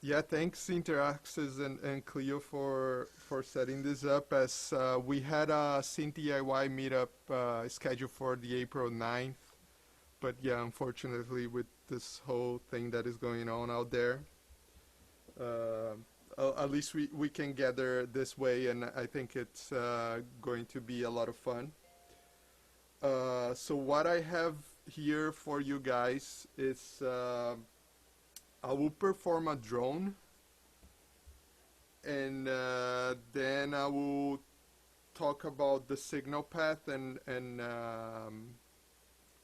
Yeah, thanks InterAccess and Clio for setting this up. As we had a Synth DIY meetup scheduled for the April 9th, but yeah, unfortunately with this whole thing that is going on out there, at least we can gather this way, and I think it's going to be a lot of fun. So what I have here for you guys is I will perform a drone, and then I will talk about the signal path and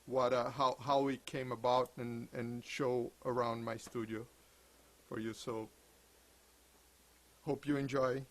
what how it came about, and show around my studio for you. So hope you enjoy.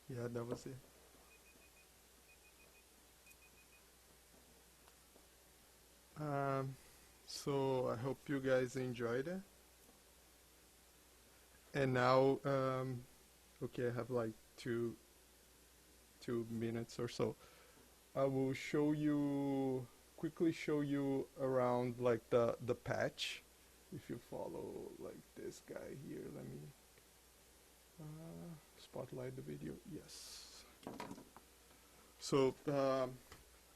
Yeah, that was it. Um, so I hope you guys enjoyed it. And now, okay, I have like two minutes or so. I will show you quickly show you around like the patch. If you follow like this guy here, let me spotlight the video. Yes. So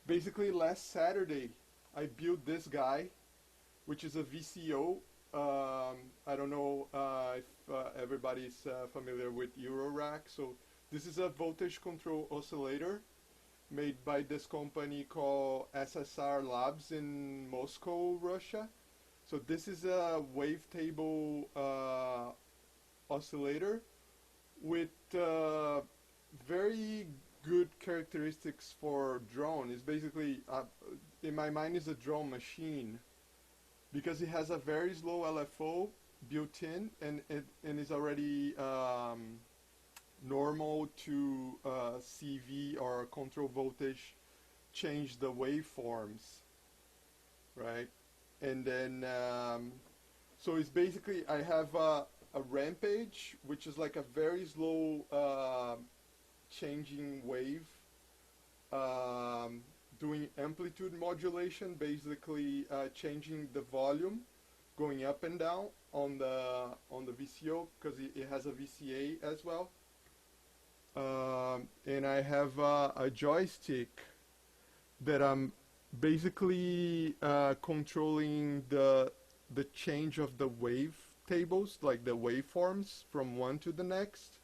basically, last Saturday, I built this guy, which is a VCO. I don't know if everybody's familiar with Eurorack. So this is a voltage control oscillator made by this company called SSR Labs in Moscow, Russia. So this is a wavetable oscillator with very good characteristics for drone. It's basically, in my mind, is a drone machine because it has a very slow LFO built in, and is already normal to CV or control voltage change the waveforms, right? And then so it's basically I have a rampage, which is like a very slow changing wave, doing amplitude modulation, basically changing the volume, going up and down on the VCO because it has a VCA as well. And I have a joystick that I'm basically controlling the change of the wave tables, like the waveforms from one to the next.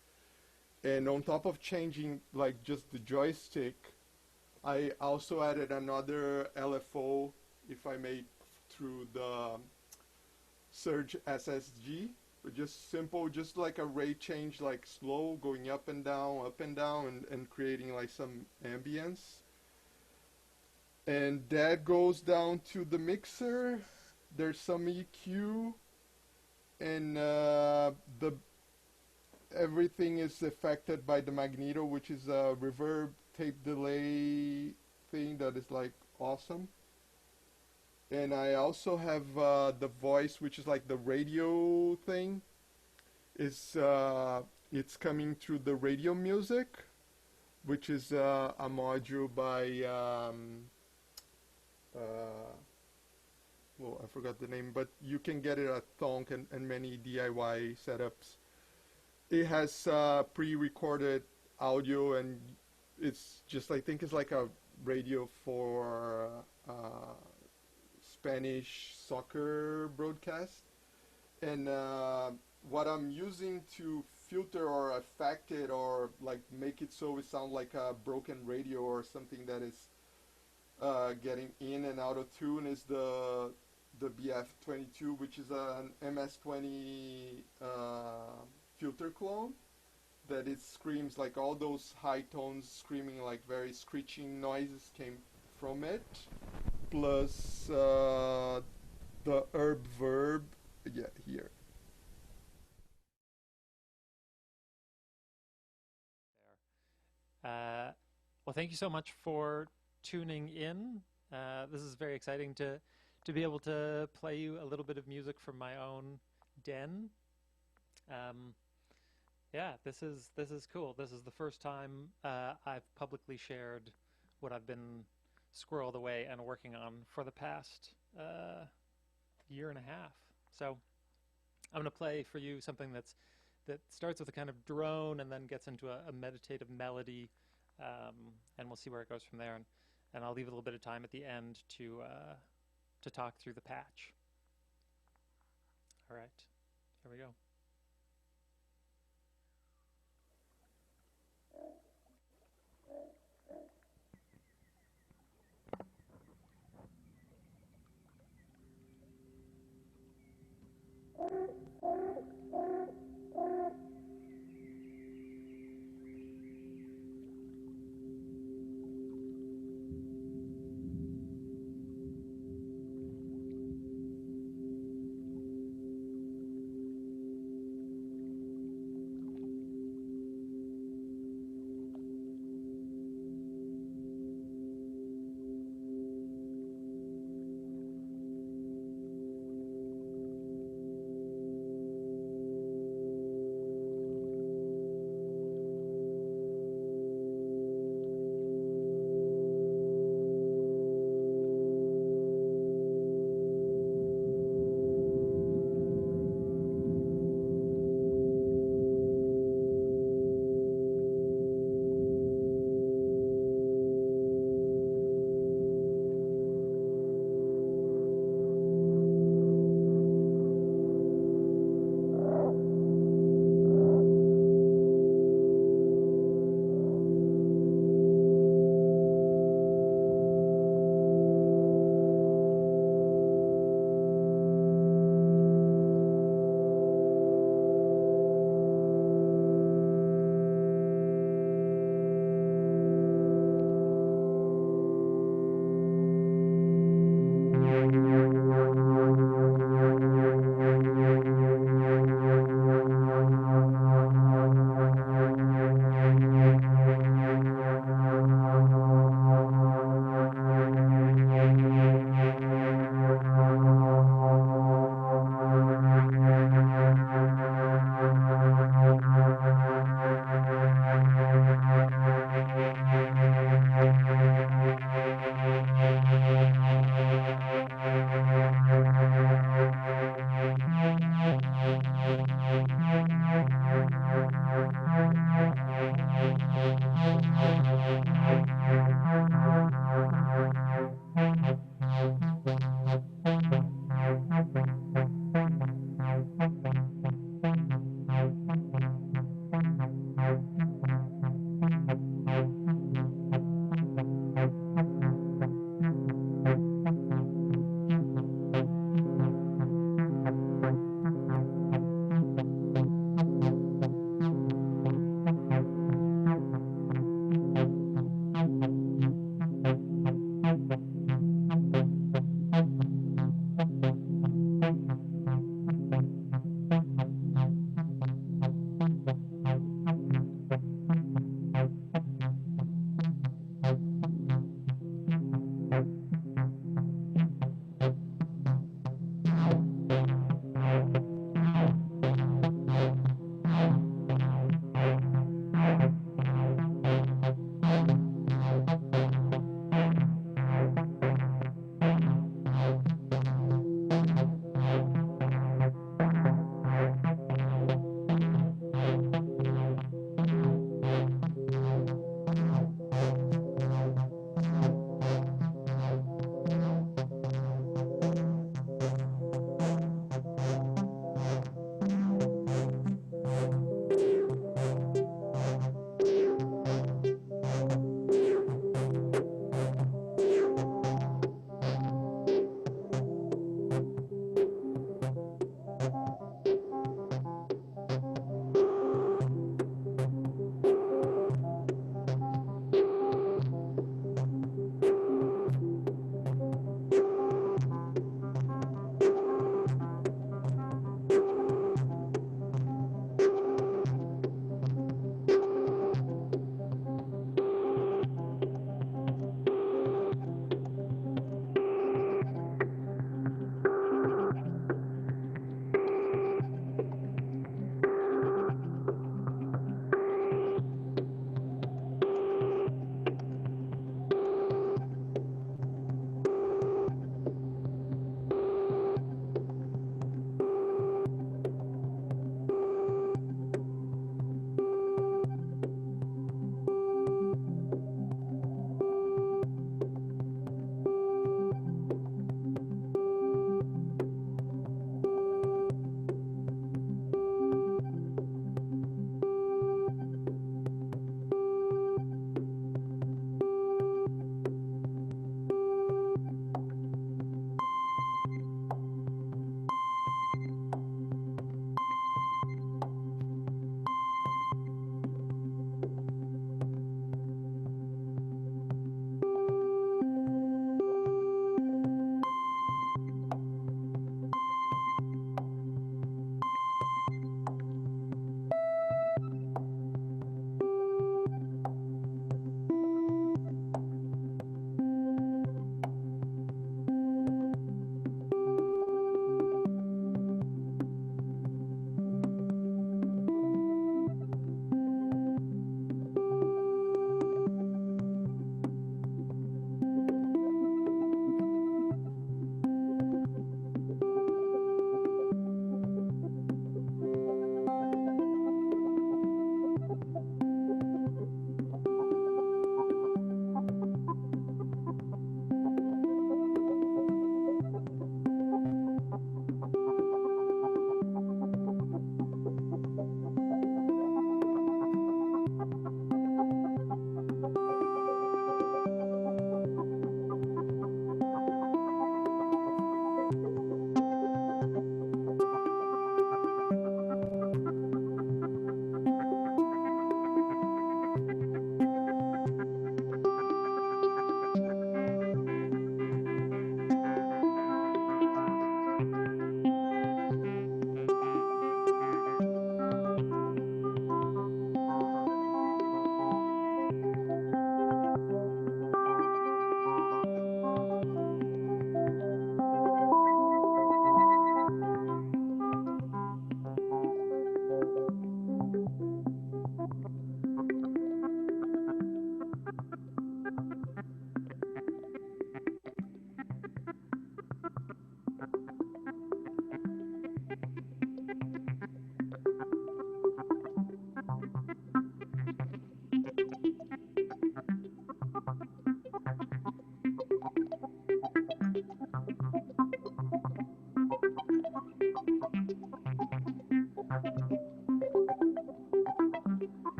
And on top of changing like just the joystick, I also added another LFO, if I may, through the Surge SSG. Just simple, just like a rate change, like slow, going up and down, and creating like some ambience. And that goes down to the mixer. There's some EQ, and the everything is affected by the magneto, which is a reverb tape delay thing that is like awesome. And I also have the voice, which is like the radio thing. It's coming through the radio music, which is a module by well, I forgot the name, but you can get it at Thonk and many DIY setups. It has pre-recorded audio, and it's just, I think it's like a radio for Spanish soccer broadcast. And what I'm using to filter or affect it or like make it so it sounds like a broken radio or something that is getting in and out of tune is the BF22, which is an MS-20 filter clone that it screams like all those high tones screaming like very screeching noises came from it, plus the herb verb, yeah, here. Well, thank you so much for tuning in. This is very exciting to be able to play you a little bit of music from my own den. Yeah, this is cool. This is the first time I've publicly shared what I've been squirreled away and working on for the past year and a half. So I'm going to play for you something that starts with a kind of drone and then gets into a meditative melody, and we'll see where it goes from there. And I'll leave a little bit of time at the end to talk through the patch. All right, here we go.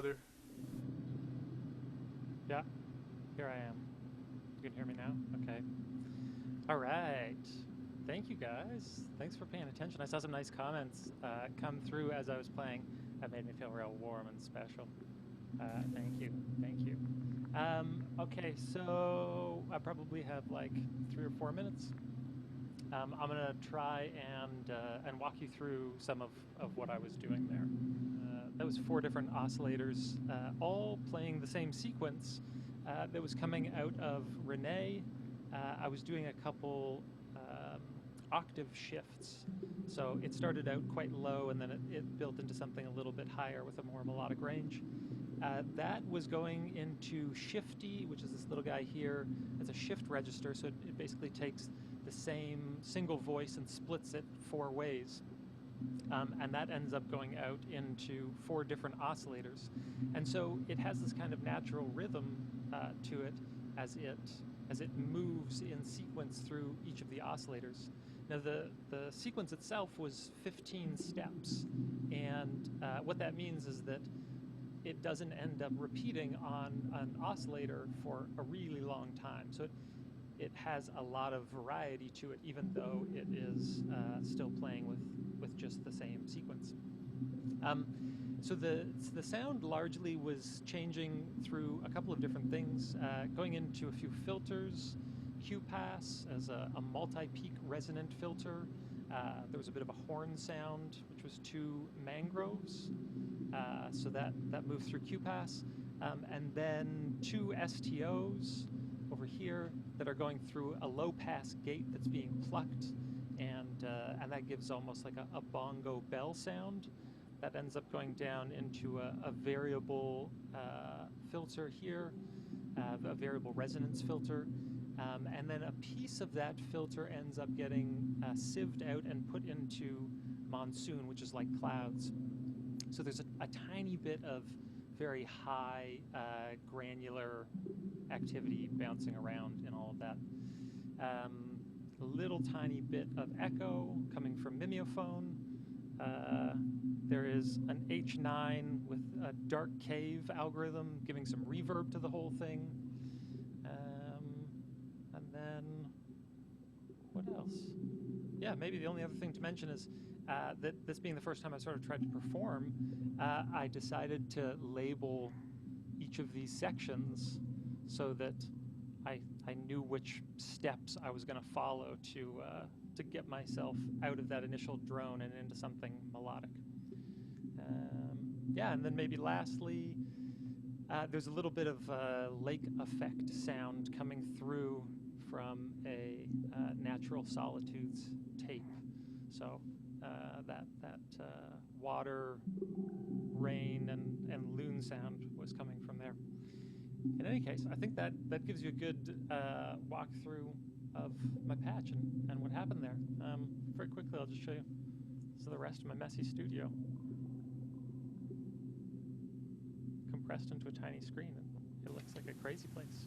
louder. Yeah, here I am. You can hear me now? Okay. All right. Thank you, guys. Thanks for paying attention. I saw some nice comments come through as I was playing. That made me feel real warm and special. Thank you. Thank you. Okay, so I probably have like 3 or 4 minutes. I'm gonna try and walk you through some of what I was doing there. That was 4 different oscillators, all playing the same sequence that was coming out of Renee. I was doing a couple octave shifts. So it started out quite low, and then it built into something a little bit higher with a more melodic range. That was going into shifty, which is this little guy here. It's a shift register, so it basically takes the same single voice and splits it 4 ways. And that ends up going out into 4 different oscillators. And so it has this kind of natural rhythm to it as it moves in sequence through each of the oscillators. Now the sequence itself was 15 steps, and what that means is that it doesn't end up repeating on an oscillator for a really long time. So it has a lot of variety to it, even though it is still playing with just the same sequence. So the sound largely was changing through a couple of different things, going into a few filters, Q-Pass as a multi-peak resonant filter. There was a bit of a horn sound, which was 2 mangroves. So that moved through Q-Pass. And then 2 STOs over here that are going through a low-pass gate that's being plucked, and that gives almost like a bongo bell sound. That ends up going down into a variable filter here, a variable resonance filter. And then a piece of that filter ends up getting sieved out and put into monsoon, which is like clouds. So there's a tiny bit of very high granular activity bouncing around in all of that. A little tiny bit of echo coming from mimeophone. There is an H9 with a dark cave algorithm giving some reverb to the whole thing. And then, what else? Yeah, maybe the only other thing to mention is that this being the first time I sort of tried to perform, I decided to label each of these sections so that I knew which steps I was going to follow to get myself out of that initial drone and into something melodic. Yeah, and then maybe lastly, there's a little bit of lake effect sound coming through from a Natural Solitudes tape. So that water, rain, and loon sound was coming from there. In any case, I think that gives you a good walkthrough of my patch and what happened there. Very quickly, I'll just show you. This is the rest of my messy studio, compressed into a tiny screen. It looks like a crazy place.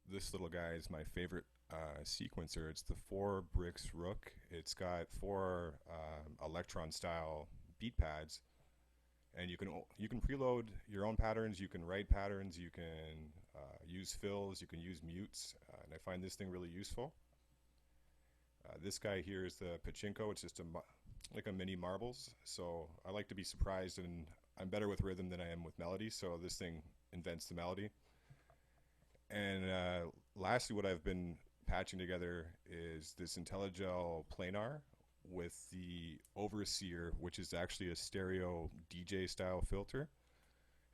This little guy is my favorite sequencer. It's the 4 bricks Rook. It's got 4 electron style beat pads, and you can preload your own patterns. You can write patterns. You can use fills. You can use mutes, and I find this thing really useful. This guy here is the pachinko. It's just like a mini marbles. So I like to be surprised, and I'm better with rhythm than I am with melody. So this thing invents the melody. And lastly, what I've been patching together is this IntelliGel planar with the Overseer, which is actually a stereo DJ style filter.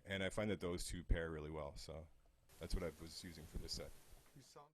And I find that those two pair really well. So that's what I was using for this set. You sound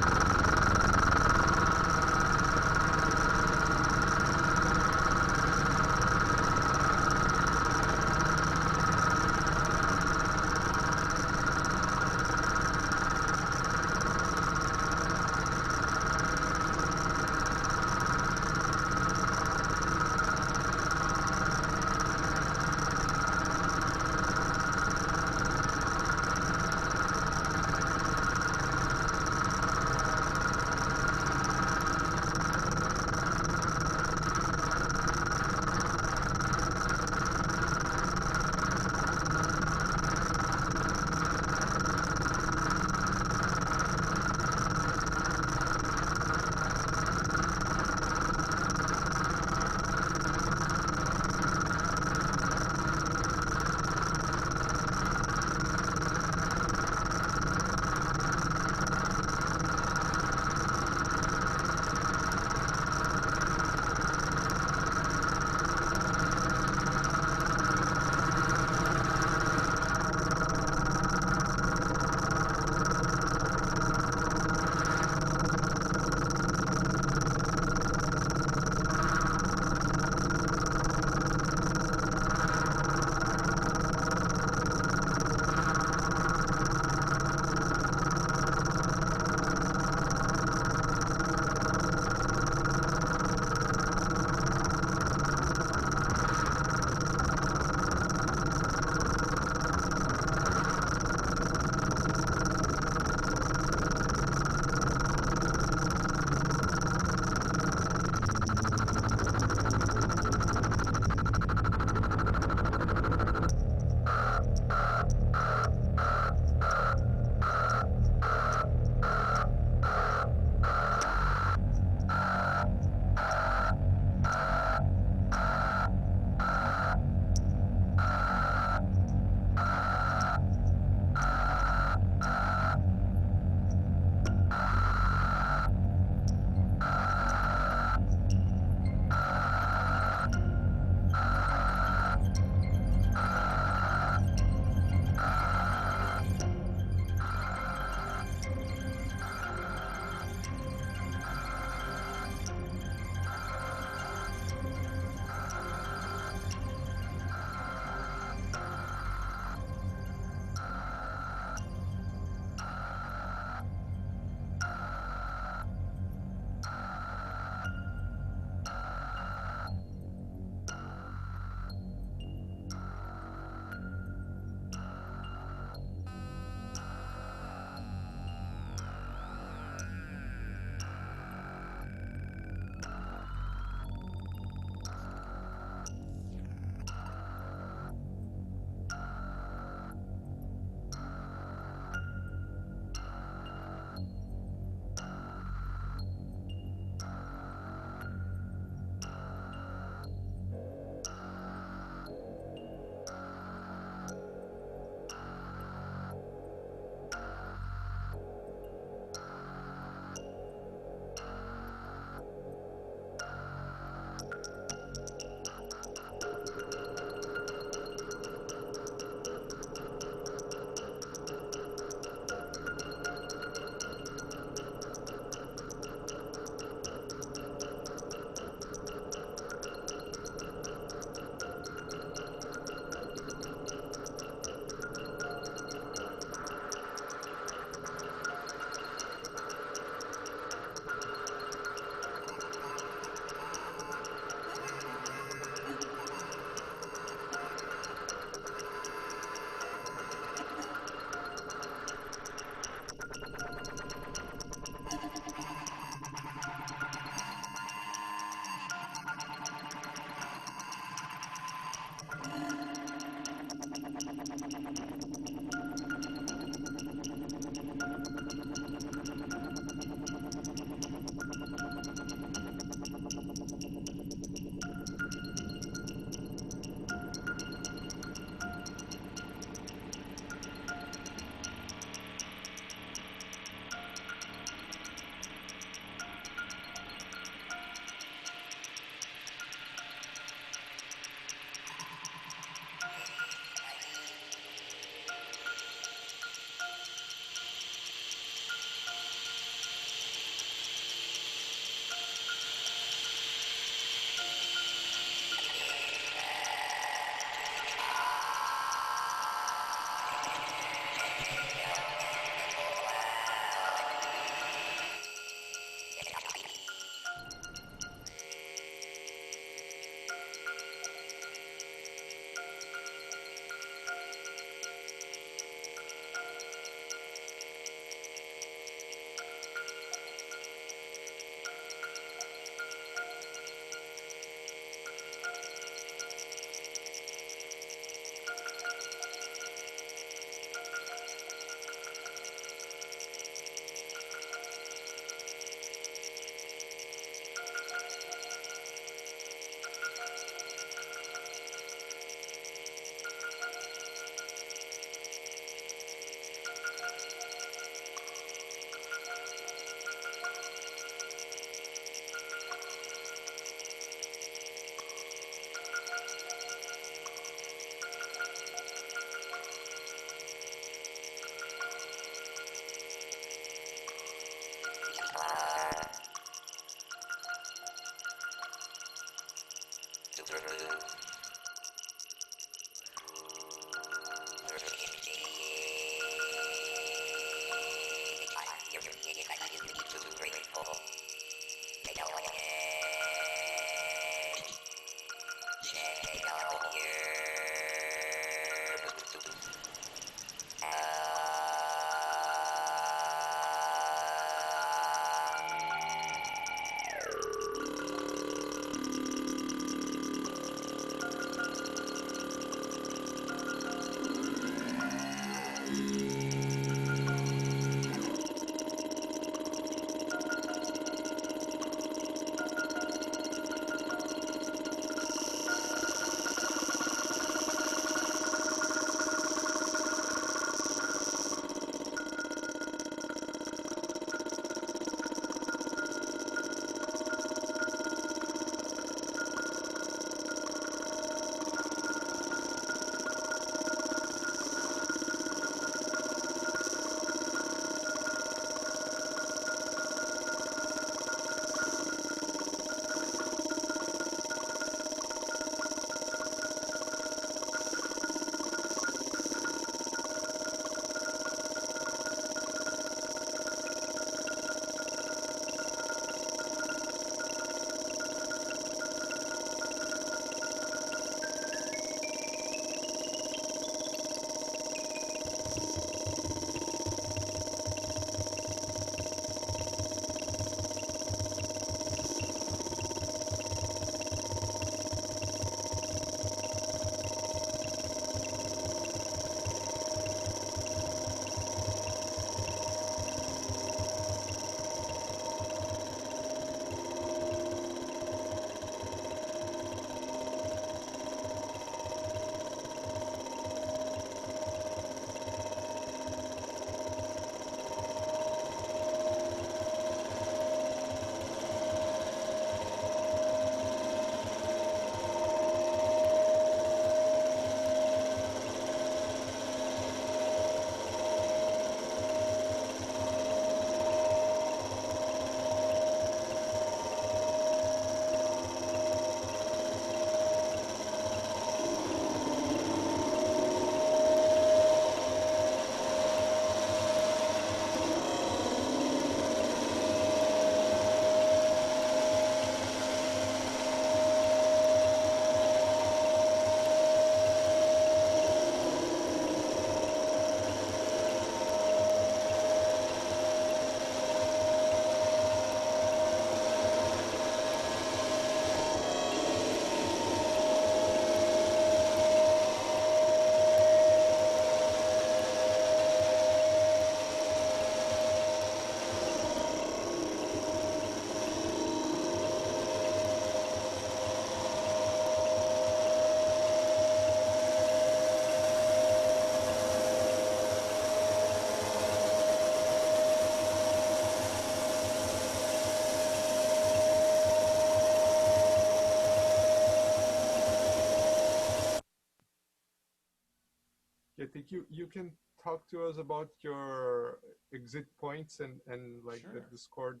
I think you can talk to us about your exit points and like the Sure. Discord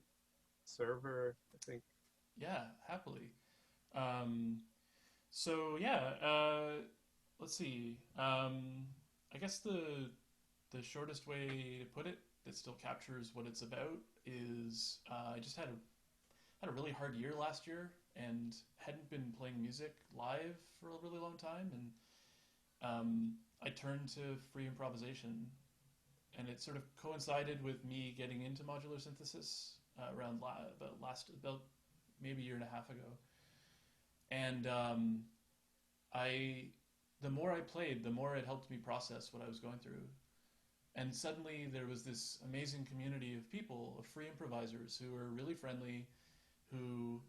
server, I think. Yeah, happily. So yeah, let's see. I guess the shortest way to put it that still captures what it's about is I just had a really hard year last year and hadn't been playing music live for a really long time, and I turned to free improvisation, and it sort of coincided with me getting into modular synthesis around about maybe a year and a half ago, and I the more I played, the more it helped me process what I was going through. And suddenly there was this amazing community of people, of free improvisers who were really friendly, who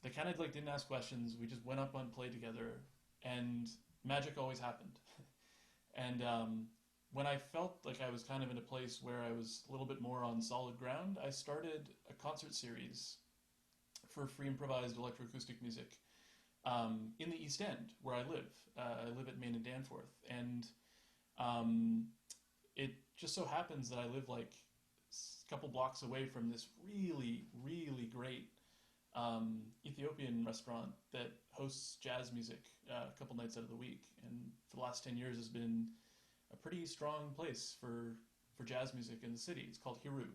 they kind of like didn't ask questions. We just went up and played together, and magic always happened. And when I felt like I was kind of in a place where I was a little bit more on solid ground, I started a concert series for free improvised electroacoustic music in the East End, where I live. I live at Main and Danforth, and it just so happens that I live like a couple blocks away from this really, really great Ethiopian restaurant that hosts jazz music a couple nights out of the week, and for the last 10 years has been a pretty strong place for jazz music in the city. It's called Hiru.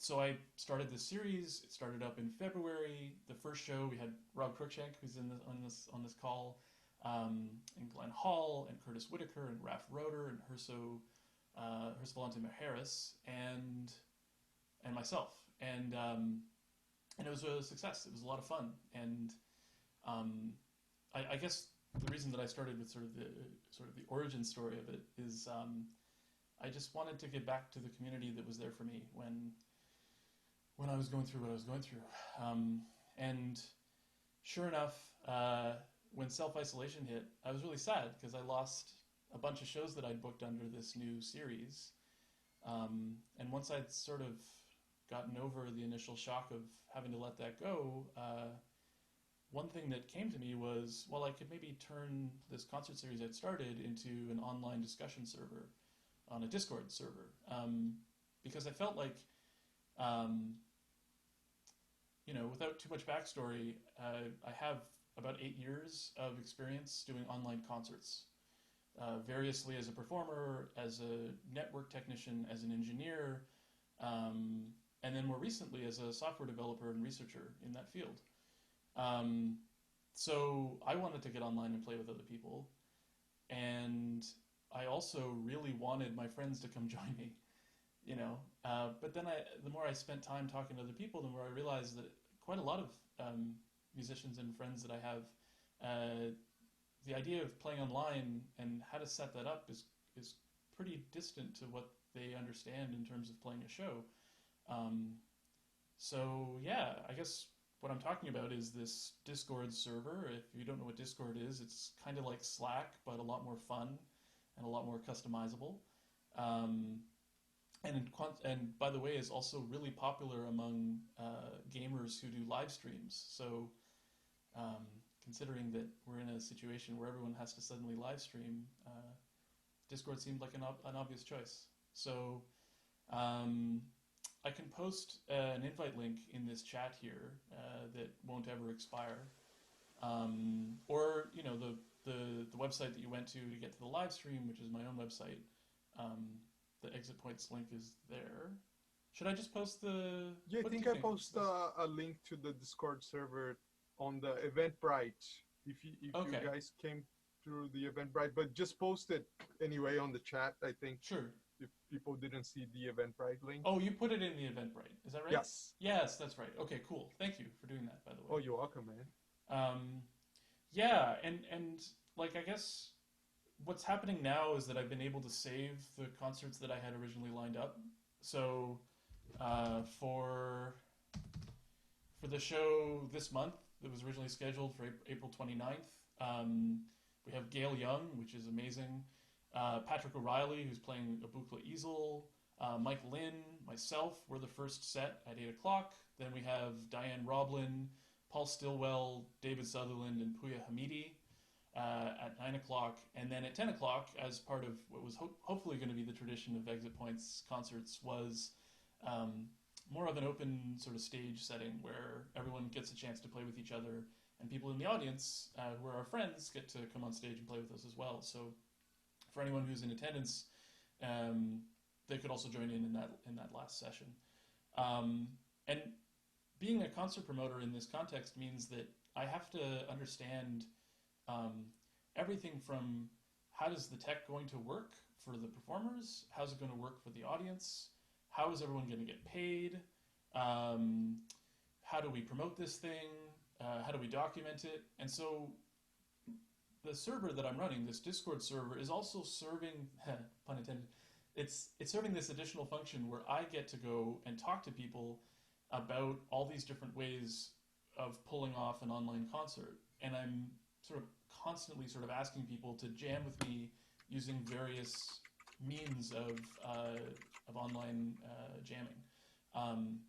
So I started this series. It started up in February. The first show we had Rob Cruickshank, who's on this call, and Glenn Hall and Curtis Whitaker and Raph Roeder and Hersavalante Maharis and myself. And it was a success. It was a lot of fun. And I guess the reason that I started with sort of the origin story of it is I just wanted to get back to the community that was there for me when I was going through what I was going through. And sure enough, when self-isolation hit, I was really sad because I lost a bunch of shows that I'd booked under this new series. And once I'd sort of gotten over the initial shock of having to let that go, one thing that came to me was, well, I could maybe turn this concert series I'd started into an online discussion server on a Discord server. Because I felt like, without too much backstory, I have about 8 years of experience doing online concerts, variously as a performer, as a network technician, as an engineer, and then more recently as a software developer and researcher in that field. So I wanted to get online and play with other people, and I also really wanted my friends to come join me, but then the more I spent time talking to other people, the more I realized that quite a lot of musicians and friends that I have, the idea of playing online and how to set that up is pretty distant to what they understand in terms of playing a show. So yeah, I guess what I'm talking about is this Discord server. If you don't know what Discord is, it's kind of like Slack, but a lot more fun and a lot more customizable. And by the way, is also really popular among gamers who do live streams. So considering that we're in a situation where everyone has to suddenly live stream, Discord seemed like an obvious choice. So I can post an invite link in this chat here that won't ever expire. Or, the website that you went to get to the live stream, which is my own website, the exit points link is there. Should I just post the... Yeah, I think I post a link to the Discord server on the Eventbrite. If Okay. you guys came through the Eventbrite, but just post it anyway on the chat, I think. Sure. If people didn't see the Eventbrite link. Oh, you put it in the Eventbrite. Is that right? Yes. Yes, that's right. Okay, cool. Thank you for doing that, by the way. Oh, you're welcome, man. Yeah, and like, I guess what's happening now is that I've been able to save the concerts that I had originally lined up. So for the show this month that was originally scheduled for April 29th, we have Gail Young, which is amazing, Patrick O'Reilly, who's playing a Bukla Easel, Mike Lynn, myself, we're the first set at 8 o'clock. Then we have Diane Roblin, Paul Stillwell, David Sutherland, and Puya Hamidi at 9 o'clock. And then at 10 o'clock, as part of what was hopefully going to be the tradition of Exit Points concerts, was more of an open sort of stage setting where everyone gets a chance to play with each other, and people in the audience, who are our friends, get to come on stage and play with us as well. So for anyone who's in attendance, they could also join in that last session. And being a concert promoter in this context means that I have to understand everything from how is the tech going to work for the performers, how's it going to work for the audience, how is everyone going to get paid, how do we promote this thing, how do we document it. And so the server that I'm running, this Discord server, is also serving, pun intended, it's serving this additional function where I get to go and talk to people about all these different ways of pulling off an online concert. And I'm sort of constantly sort of asking people to jam with me using various means of online jamming.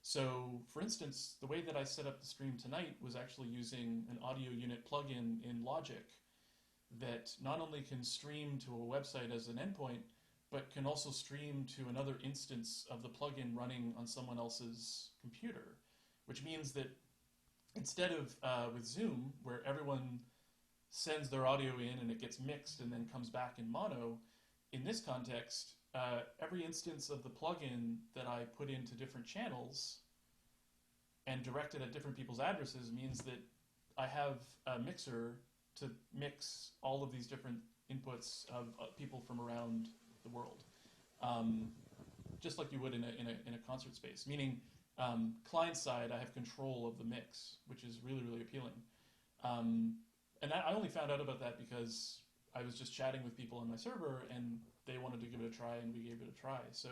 So, for instance, the way that I set up the stream tonight was actually using an audio unit plugin in Logic that not only can stream to a website as an endpoint, but can also stream to another instance of the plugin running on someone else's computer, which means that instead of with Zoom, where everyone sends their audio in and it gets mixed and then comes back in mono, in this context, every instance of the plugin that I put into different channels and direct it at different people's addresses means that I have a mixer to mix all of these different inputs of people from around the world, just like you would in a concert space. Meaning, client side, I have control of the mix, which is really, really appealing. And I only found out about that because I was just chatting with people on my server, and they wanted to give it a try, and we gave it a try. So.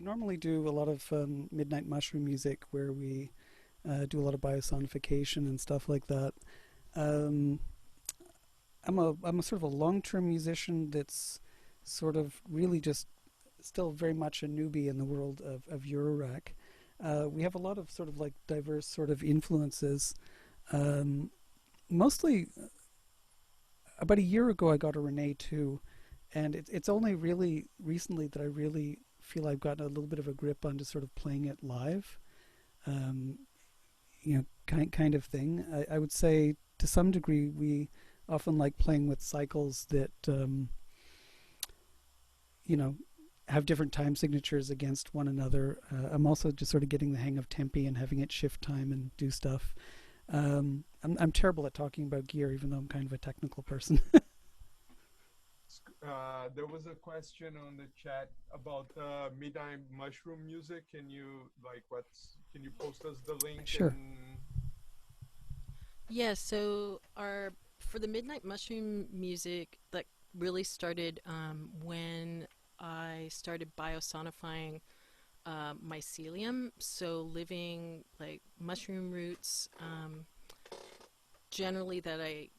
normally do a lot of midnight mushroom music where we do a lot of Bio-Sonification and stuff like that. I'm a sort of a long-term musician that's sort of really just still very much a newbie in the world of Eurorack. We have a lot of sort of like diverse sort of influences. Mostly, about a year ago, I got a Rene 2, and it's only really recently that I really feel I've gotten a little bit of a grip onto sort of playing it live, kind of thing. I would say to some degree we often like playing with cycles that have different time signatures against one another. I'm also just sort of getting the hang of tempi and having it shift time and do stuff. I'm terrible at talking about gear, even though I'm kind of a technical person. There was a question on the chat about midnight mushroom music. Can you can you post us the link? Sure. Yeah, so for the midnight mushroom music, that really started when I started biosonifying mycelium, so living like mushroom roots, generally that I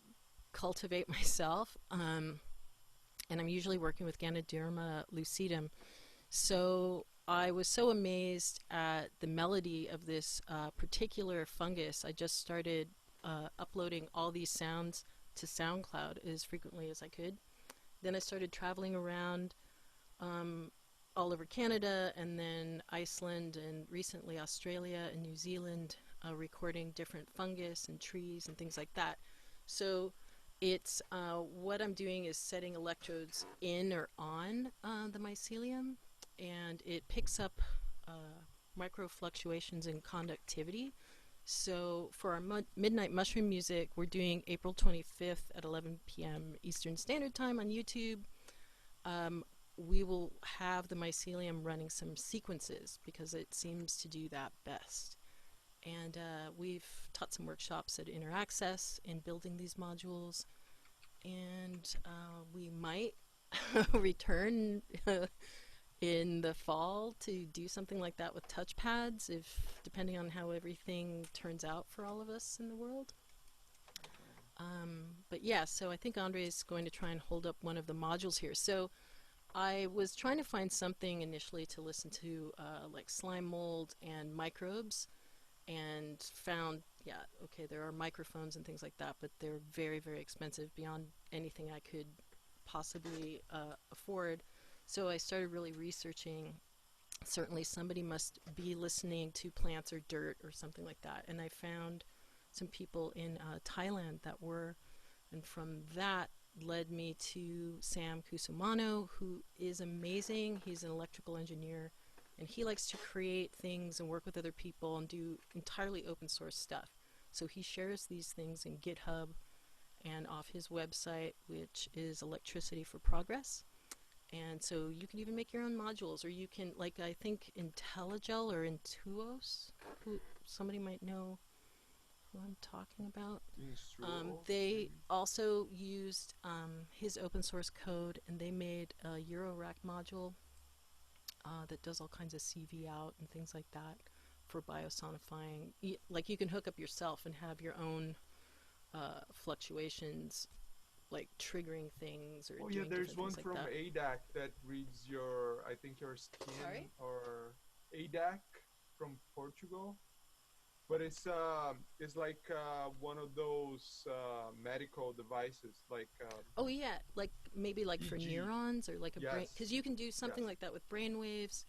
cultivate myself, and I'm usually working with Ganoderma lucidum. So I was so amazed at the melody of this particular fungus. I just started uploading all these sounds to SoundCloud as frequently as I could. Then I started traveling around all over Canada, and then Iceland, and recently Australia and New Zealand, recording different fungus and trees and things like that. So it's what I'm doing is setting electrodes in or on the mycelium, and it picks up micro fluctuations in conductivity. So for our midnight mushroom music, we're doing April 25th at 11 p.m. Eastern Standard Time on YouTube. We will have the mycelium running some sequences because it seems to do that best. And we've taught some workshops at InterAccess in building these modules, and we might return in the fall to do something like that with touchpads, depending on how everything turns out for all of us in the world. But yeah, so I think Andre is going to try and hold up one of the modules here. So I was trying to find something initially to listen to, like slime mold and microbes, and found, yeah, okay, there are microphones and things like that, but they're very, very expensive, beyond anything I could possibly afford. So I started really researching. Certainly somebody must be listening to plants or dirt or something like that, and I found some people in Thailand that were, and from that led me to Sam Kusumano, who is amazing. He's an electrical engineer, and he likes to create things and work with other people and do entirely open source stuff. So he shares these things in GitHub and off his website, which is Electricity for Progress. And so you can even make your own modules, or you can, like, I think IntelliGel or Intuos, who somebody might know who I'm talking about. They also used his open source code, and they made a Eurorack module that does all kinds of CV out and things like that for biosonifying. Like, you can hook up yourself and have your own fluctuations, like triggering things or doing there's one like from that. ADAC that reads your, I think, your skin. Sorry? Or ADAC from Portugal. But it's like one of those medical devices, like oh yeah, like maybe like for EG. neurons, or like a brain, Yes. because you can do something Yes. like that with brain waves.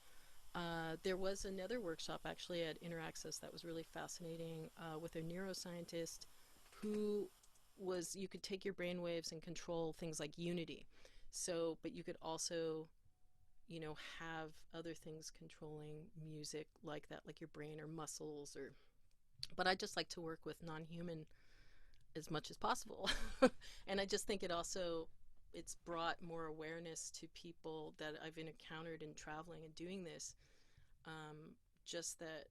There was another workshop actually at InterAccess that was really fascinating with a neuroscientist who was, you could take your brain waves and control things like unity. So, but you could also, you know, have other things controlling music like that, like your brain or muscles, or, but I just like to work with non-human as much as possible. And I just think it also, it's brought more awareness to people that I've encountered in traveling and doing this. Just that,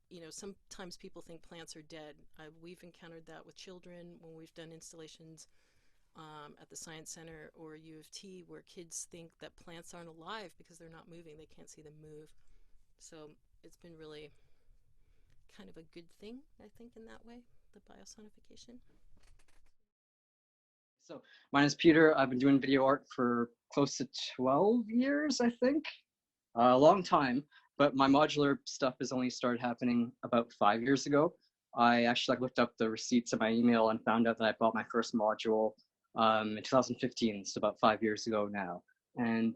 you know, sometimes people think plants are dead. We've encountered that with children when we've done installations at the Science Center or U of T, where kids think that plants aren't alive because they're not moving. They can't see them move. So it's been really kind of a good thing, I think, in that way, the Bio-Sonification. So my name is Peter. I've been doing video art for close to 12 years, I think. A long time, but my modular stuff has only started happening about 5 years ago. I actually looked up the receipts of my email and found out that I bought my first module in 2015, so about 5 years ago now. And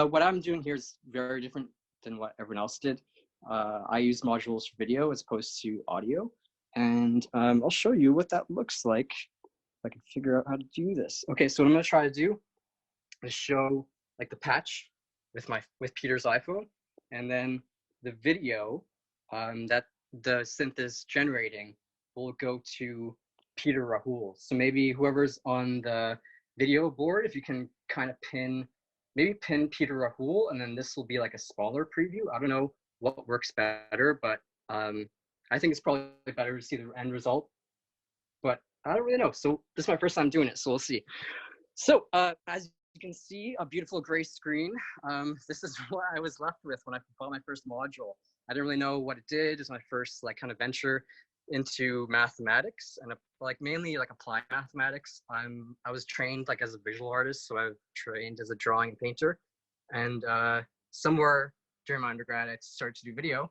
what I'm doing here is very different than what everyone else did. I use modules for video as opposed to audio, and I'll show you what that looks like if I can figure out how to do this. Okay, so what I'm gonna try to do is show like the patch with Peter's iPhone, and then the video that the synth is generating will go to peter.rahul. So maybe whoever's on the video board, if you can kind of maybe pin peter.rahul, and then this will be like a smaller preview. I don't know what works better, but I think it's probably better to see the end result, but I don't really know. So this is my first time doing it, so we'll see. So as you can see, a beautiful gray screen. This is what I was left with when I bought my first module. I didn't really know what it did. It was my first like kind of venture into mathematics, and like mainly like applied mathematics. I was trained like as a visual artist, so I trained as a drawing painter, and somewhere during my undergrad I started to do video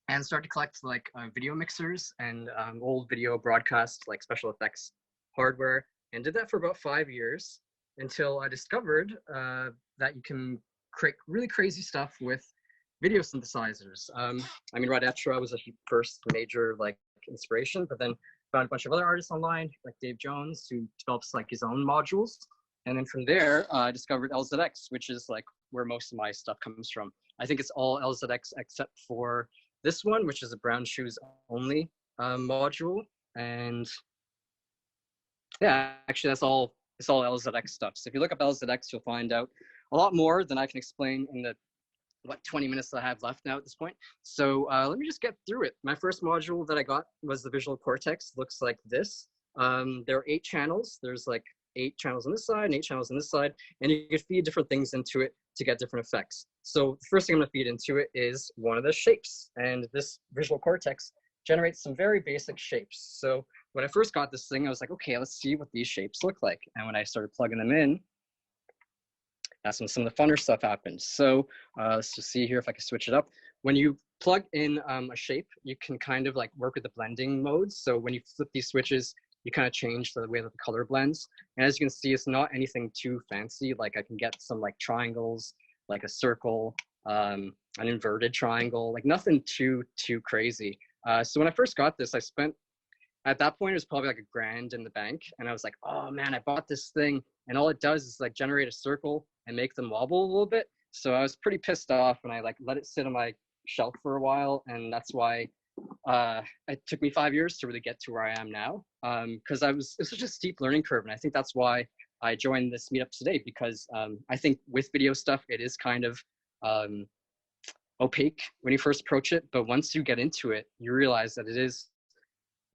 and started to collect like video mixers and old video broadcast like special effects hardware, and did that for about 5 years until I discovered that you can create really crazy stuff with video synthesizers. I mean, Radettra was a first major like inspiration, but then found a bunch of other artists online, like Dave Jones, who develops like his own modules. And then from there, I discovered LZX, which is like where most of my stuff comes from. I think it's all LZX except for this one, which is a brown shoes only module. And yeah, actually it's all LZX stuff. So if you look up LZX, you'll find out a lot more than I can explain in the 20 minutes that I have left now at this point. So let me just get through it. My first module that I got was the Visual Cortex. Looks like this. There are 8 channels. There's like 8 channels on this side and 8 channels on this side, and you can feed different things into it to get different effects. So the first thing I'm gonna feed into it is one of the shapes, and this Visual Cortex generates some very basic shapes. So when I first got this thing, I was like, okay, let's see what these shapes look like. And when I started plugging them in, that's when some of the funner stuff happens. So let's just see here if I can switch it up. When you plug in a shape, you can kind of like work with the blending modes. So when you flip these switches, you kind of change the way that the color blends. And as you can see, it's not anything too fancy. Like I can get some like triangles, like a circle, an inverted triangle, like nothing too crazy. So when I first got this, I spent, at that point, it was probably like $1,000 in the bank. And I was like, oh man, I bought this thing, and all it does is like generate a circle and make them wobble a little bit. So I was pretty pissed off, and I like let it sit on my shelf for a while. And that's why it took me 5 years to really get to where I am now. Because it's such a steep learning curve. And I think that's why I joined this meetup today, because I think with video stuff, it is kind of opaque when you first approach it. But once you get into it, you realize that it is,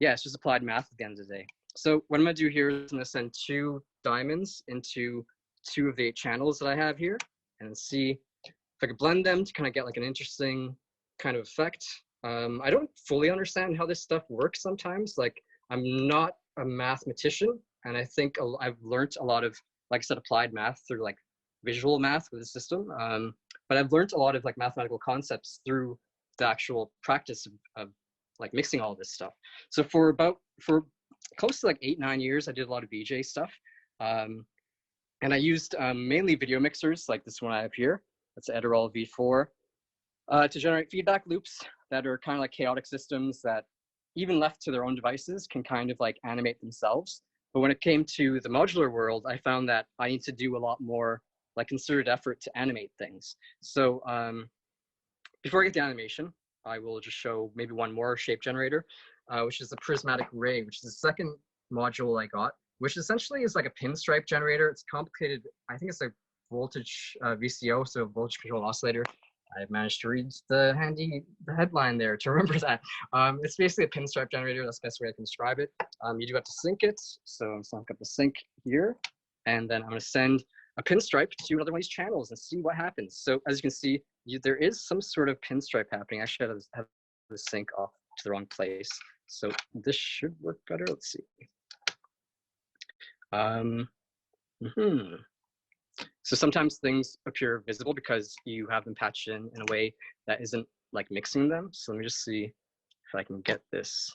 yeah, it's just applied math at the end of the day. So what I'm gonna do here is I'm gonna send 2 diamonds into 2 of the 8 channels that I have here, and see if I could blend them to kind of get like an interesting kind of effect. I don't fully understand how this stuff works sometimes. Like I'm not a mathematician, and I think I've learned a lot of, like I said, applied math through like visual math with the system. But I've learned a lot of like mathematical concepts through the actual practice of like mixing all this stuff. So for close to like 8-9 years, I did a lot of VJ stuff. And I used mainly video mixers like this one I have here. That's Edirol V4 to generate feedback loops that are kind of like chaotic systems that even left to their own devices can kind of like animate themselves. But when it came to the modular world, I found that I need to do a lot more like concerted effort to animate things. So before I get the animation, I will just show maybe one more shape generator, which is the prismatic ray, which is the second module I got, which essentially is like a pinstripe generator. It's complicated. I think it's a voltage VCO, so voltage control oscillator. I've managed to read the headline there to remember that. It's basically a pinstripe generator. That's the best way I can describe it. You do have to sync it. So I'm going to look up the sync here, and then I'm going to send a pinstripe to another one of these channels and see what happens. So as you can see, there is some sort of pinstripe happening. Actually, I have the sync off to the wrong place. So this should work better. Let's see. So sometimes things appear visible because you have them patched in a way that isn't like mixing them. So let me just see if I can get this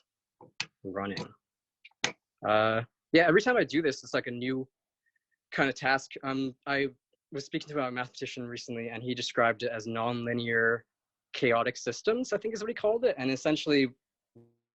running. Yeah, every time I do this, it's like a new kind of task. I was speaking to a mathematician recently, and he described it as nonlinear chaotic systems, I think is what he called it. And essentially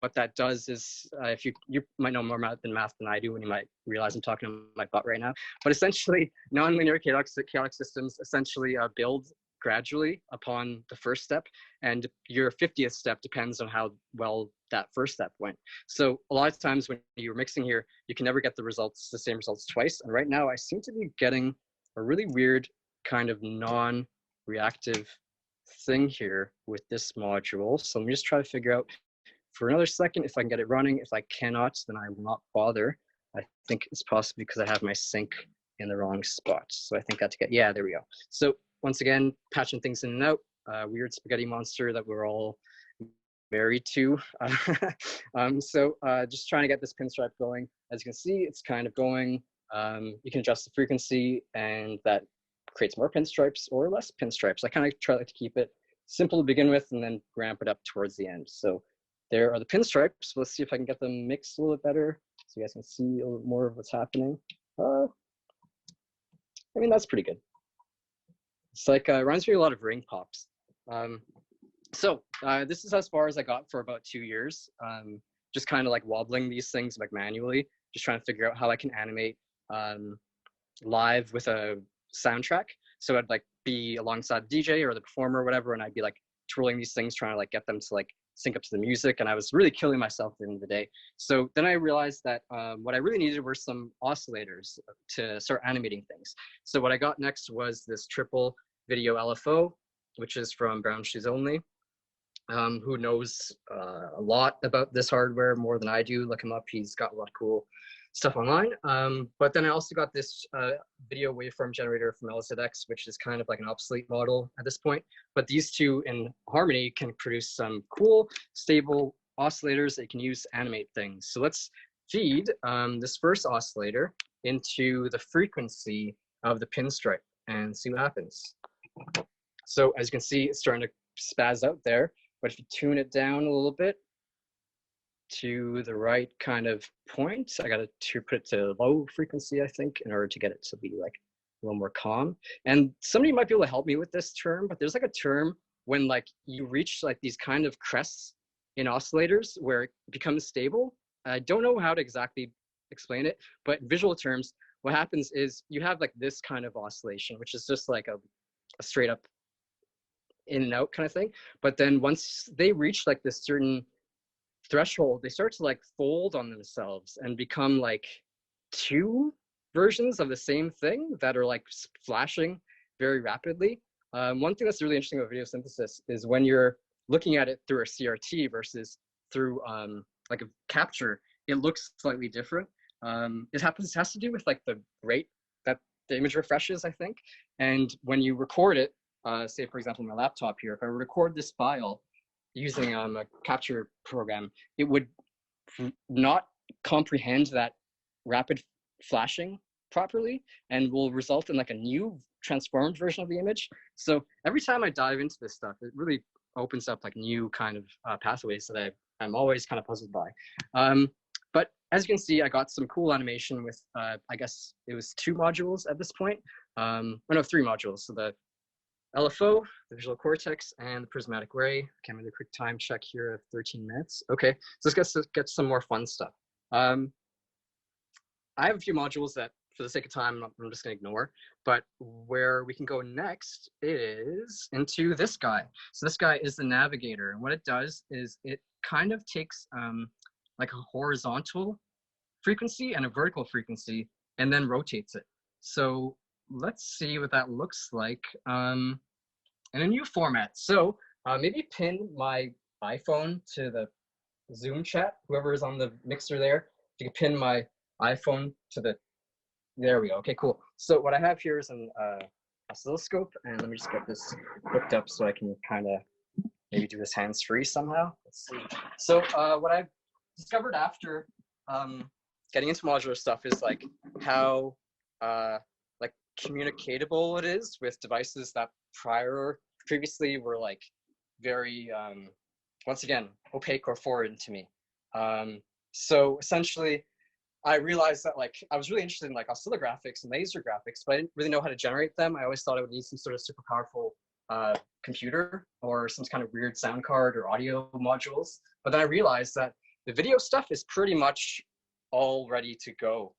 what that does is, if you might know more math than I do, and you might realize I'm talking to my butt right now, but essentially nonlinear chaotic systems essentially build gradually upon the first step, and your 50th step depends on how well that first step went. So a lot of times when you're mixing here, you can never get the same results twice. And right now I seem to be getting a really weird kind of non-reactive thing here with this module. So let me just try to figure out for another second if I can get it running. If I cannot, then I will not bother. I think it's possibly because I have my sync in the wrong spot. So I think yeah, there we go. So once again, patching things in and out, weird spaghetti monster that we're all married to. Just trying to get this pinstripe going. As you can see, it's kind of going. You can adjust the frequency, and that creates more pinstripes or less pinstripes. I kind of try to keep it simple to begin with and then ramp it up towards the end. So there are the pinstripes. Let's see if I can get them mixed a little bit better so you guys can see a little more of what's happening. I mean, that's pretty good. It's like, reminds me a lot of ring pops. This is as far as I got for about 2 years. Just kind of like wobbling these things like manually, just trying to figure out how I can animate live with a soundtrack. So I'd like be alongside the DJ or the performer or whatever, and I'd be like twirling these things, trying to like get them to like sync up to the music, and I was really killing myself at the end of the day. So then I realized that what I really needed were some oscillators to start animating things. So what I got next was this triple video LFO, which is from Brown Shoes Only, who knows a lot about this hardware, more than I do. Look him up, he's got a lot of cool stuff online. But then I also got this video waveform generator from LZX, which is kind of like an obsolete model at this point. But these two in harmony can produce some cool, stable oscillators that you can use to animate things. So let's feed this first oscillator into the frequency of the pinstripe and see what happens. So as you can see, it's starting to spaz out there. But if you tune it down a little bit to the right kind of point, I got to put it to low frequency, I think, in order to get it to be like a little more calm. And somebody might be able to help me with this term, but there's like a term when like you reach like these kind of crests in oscillators where it becomes stable. I don't know how to exactly explain it, but in visual terms, what happens is you have like this kind of oscillation, which is just like a straight up in and out kind of thing. But then once they reach like this certain threshold, they start to like fold on themselves and become like two versions of the same thing that are like flashing very rapidly. One thing that's really interesting about video synthesis is when you're looking at it through a CRT versus through like a capture, it looks slightly different. It has to do with like the rate that the image refreshes, I think. And when you record it, say for example, my laptop here, if I record this file using a capture program, it would not comprehend that rapid flashing properly and will result in like a new transformed version of the image. So every time I dive into this stuff, it really opens up like new kind of pathways that I'm always kind of puzzled by. But as you can see, I got some cool animation with, I guess it was 2 modules at this point. Or no, 3 modules. So the LFO, the visual cortex, and the prismatic ray. Okay, I'm gonna do a quick time check here of 13 minutes. Okay, so let's get some more fun stuff. I have a few modules that, for the sake of time, I'm just gonna ignore, but where we can go next is into this guy. So this guy is the navigator, and what it does is it kind of takes like a horizontal frequency and a vertical frequency and then rotates it. So let's see what that looks like in a new format. So maybe pin my iPhone to the Zoom chat, whoever is on the mixer there. You can pin my iPhone to the, there we go. Okay, cool. So what I have here is an oscilloscope, and let me just get this hooked up so I can kind of maybe do this hands-free somehow. Let's see. So what I've discovered after getting into modular stuff is like how like communicatable it is with devices that previously were like very once again opaque or foreign to me. So essentially I realized that like I was really interested in like oscillographics and laser graphics, but I didn't really know how to generate them. I always thought I would need some sort of super powerful computer or some kind of weird sound card or audio modules. But then I realized that the video stuff is pretty much all ready to go.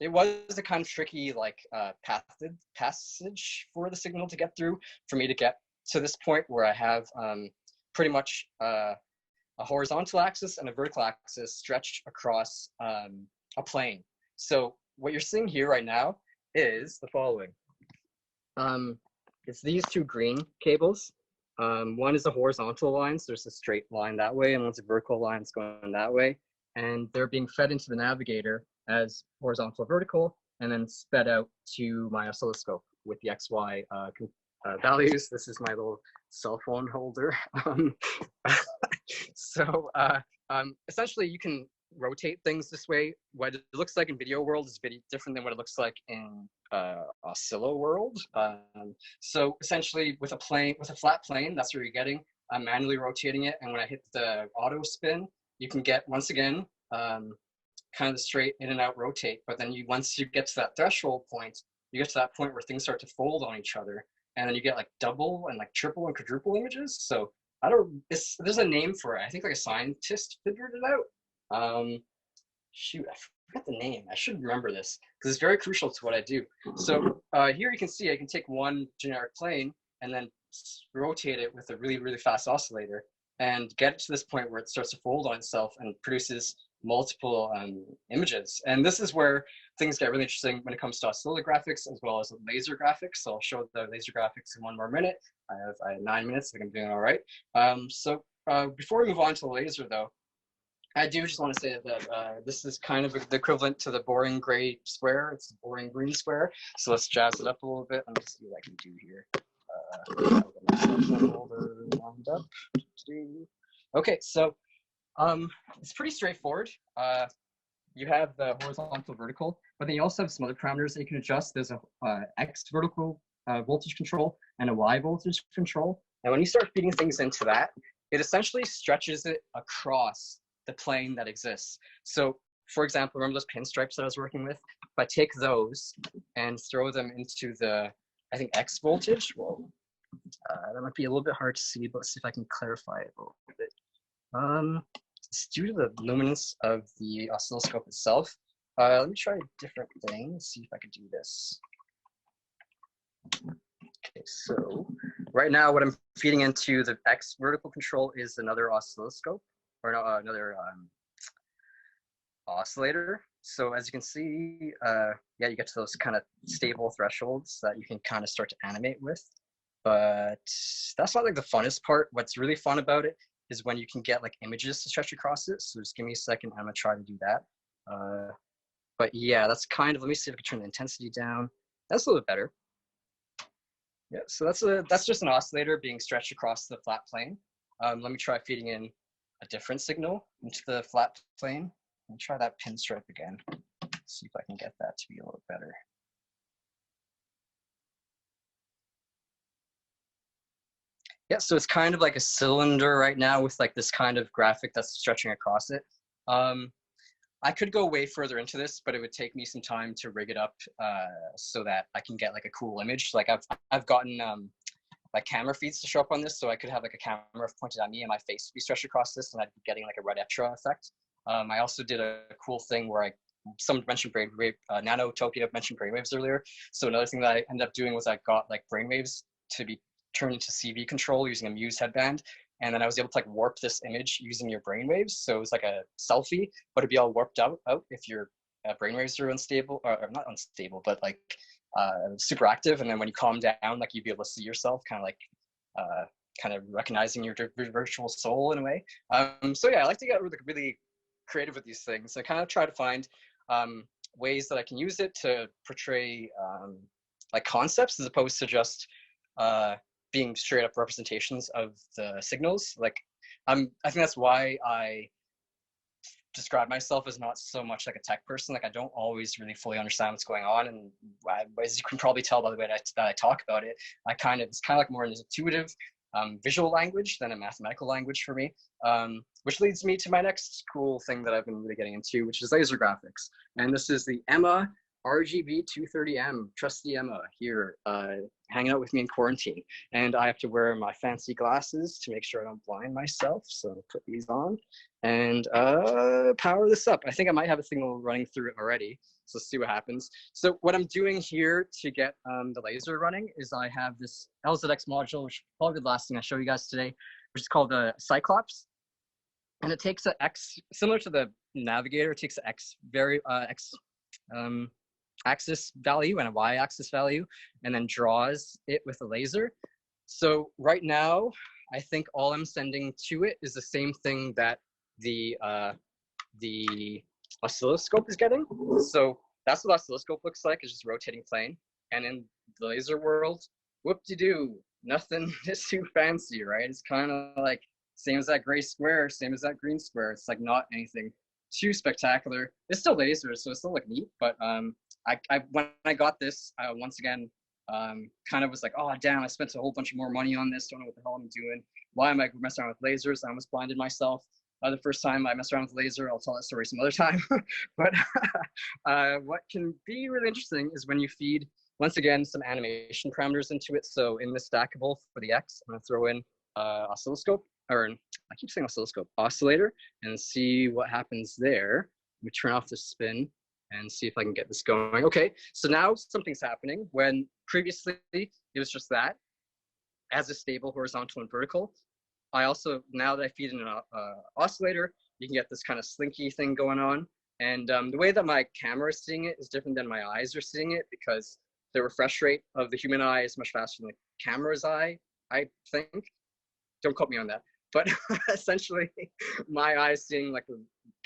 It was a kind of tricky like passage for the signal to get through for me to get to this point where I have pretty much a horizontal axis and a vertical axis stretched across a plane. So what you're seeing here right now is the following. It's these two green cables. One is a horizontal line, so there's a straight line that way, and one's a vertical line that's going that way. And they're being fed into the navigator as horizontal vertical, and then sped out to my oscilloscope with the XY values. This is my little cell phone holder. So essentially you can rotate things this way. What it looks like in video world is very different than what it looks like in oscillo world. So essentially with a flat plane, that's what you're getting. I'm manually rotating it, and when I hit the auto spin, you can get, once again, kind of the straight in and out rotate. But then once you get to that threshold point, you get to that point where things start to fold on each other, and then you get like double and like triple and quadruple images. So there's a name for it. I think like a scientist figured it out. Shoot, I forgot the name. I should remember this because it's very crucial to what I do. So here you can see I can take one generic plane and then rotate it with a really, really fast oscillator and get it to this point where it starts to fold on itself and produces multiple images. And this is where things get really interesting when it comes to oscillographics as well as laser graphics. So I'll show the laser graphics in one more minute. I have 9 minutes, I think I'm doing all right. So before we move on to the laser though, I do just want to say that this is kind of the equivalent to the boring gray square. It's the boring green square. So let's jazz it up a little bit. Let me see what I can do here. I'll get my cell phone holder lined up. Okay, so it's pretty straightforward. You have the horizontal vertical, but then you also have some other parameters that you can adjust. There's a X vertical voltage control and a Y voltage control. And when you start feeding things into that, it essentially stretches it across the plane that exists. So for example, remember those pinstripes that I was working with? If I take those and throw them into the, I think, X voltage, well, that might be a little bit hard to see, but let's see if I can clarify it a little bit. It's due to the luminance of the oscilloscope itself. Let me try a different thing. Let's see if I can do this. Okay, so right now what I'm feeding into the X vertical control is another oscilloscope, or no, another oscillator. So as you can see, yeah, you get to those kind of stable thresholds that you can kind of start to animate with. But that's not like the funnest part. What's really fun about it is when you can get like images to stretch across it. So just give me a second, I'm gonna try to do that. But yeah, that's kind of, let me see if I can turn the intensity down. That's a little bit better. Yeah, so that's just an oscillator being stretched across the flat plane. Let me try feeding in a different signal into the flat plane. Let me try that pinstripe again. See if I can get that to be a little better. Yeah, so it's kind of like a cylinder right now with like this kind of graphic that's stretching across it. I could go way further into this, but it would take me some time to rig it up so that I can get like a cool image. Like I've gotten like camera feeds to show up on this, so I could have like a camera pointed at me and my face would be stretched across this, and I'd be getting like a red extra effect. I also did a cool thing where someone mentioned brainwave, Nanotopia mentioned brainwaves earlier. So another thing that I ended up doing was I got like brainwaves to be turned into CV control using a Muse headband. And then I was able to like warp this image using your brainwaves. So it was like a selfie, but it'd be all warped out if your brainwaves are unstable, or not unstable, but like super active. And then when you calm down, like you'd be able to see yourself kind of recognizing your virtual soul in a way. So yeah, I like to get really creative with these things. I kind of try to find ways that I can use it to portray like concepts as opposed to just being straight up representations of the signals. Like I think that's why I describe myself as not so much like a tech person. Like I don't always really fully understand what's going on, and as you can probably tell by the way that I talk about it, it's kind of like more an intuitive visual language than a mathematical language for me. Which leads me to my next cool thing that I've been really getting into, which is laser graphics. And this is the Emma RGB230M, trusty Emma here, hanging out with me in quarantine. And I have to wear my fancy glasses to make sure I don't blind myself. So I'll put these on and power this up. I think I might have a signal running through it already. So let's see what happens. So what I'm doing here to get the laser running is I have this LZX module, which is probably the last thing I show you guys today, which is called the Cyclops. And it takes a X, similar to the navigator, it takes an X axis value and a Y axis value, and then draws it with a laser. So right now, I think all I'm sending to it is the same thing that the oscilloscope is getting. So that's what oscilloscope looks like, it's just rotating plane. And in the laser world, whoop-de-doo, nothing is too fancy, right? It's kind of like same as that gray square, same as that green square. It's like not anything too spectacular. It's still laser, so it's still like neat. But when I got this, once again, kind of was like, oh damn, I spent a whole bunch of more money on this. Don't know what the hell I'm doing. Why am I messing around with lasers? I almost blinded myself. The first time I messed around with laser, I'll tell that story some other time. But what can be really interesting is when you feed, once again, some animation parameters into it. So in this stackable for the X, I'm gonna throw in oscilloscope, or I keep saying oscilloscope, oscillator, and see what happens there. Let me turn off the spin and see if I can get this going. Okay, so now something's happening when previously it was just that as a stable horizontal and vertical. I also, now that I feed in an oscillator, you can get this kind of slinky thing going on. And the way that my camera is seeing it is different than my eyes are seeing it, because the refresh rate of the human eye is much faster than the camera's eye, I think. Don't quote me on that. But essentially, my eye is seeing, like,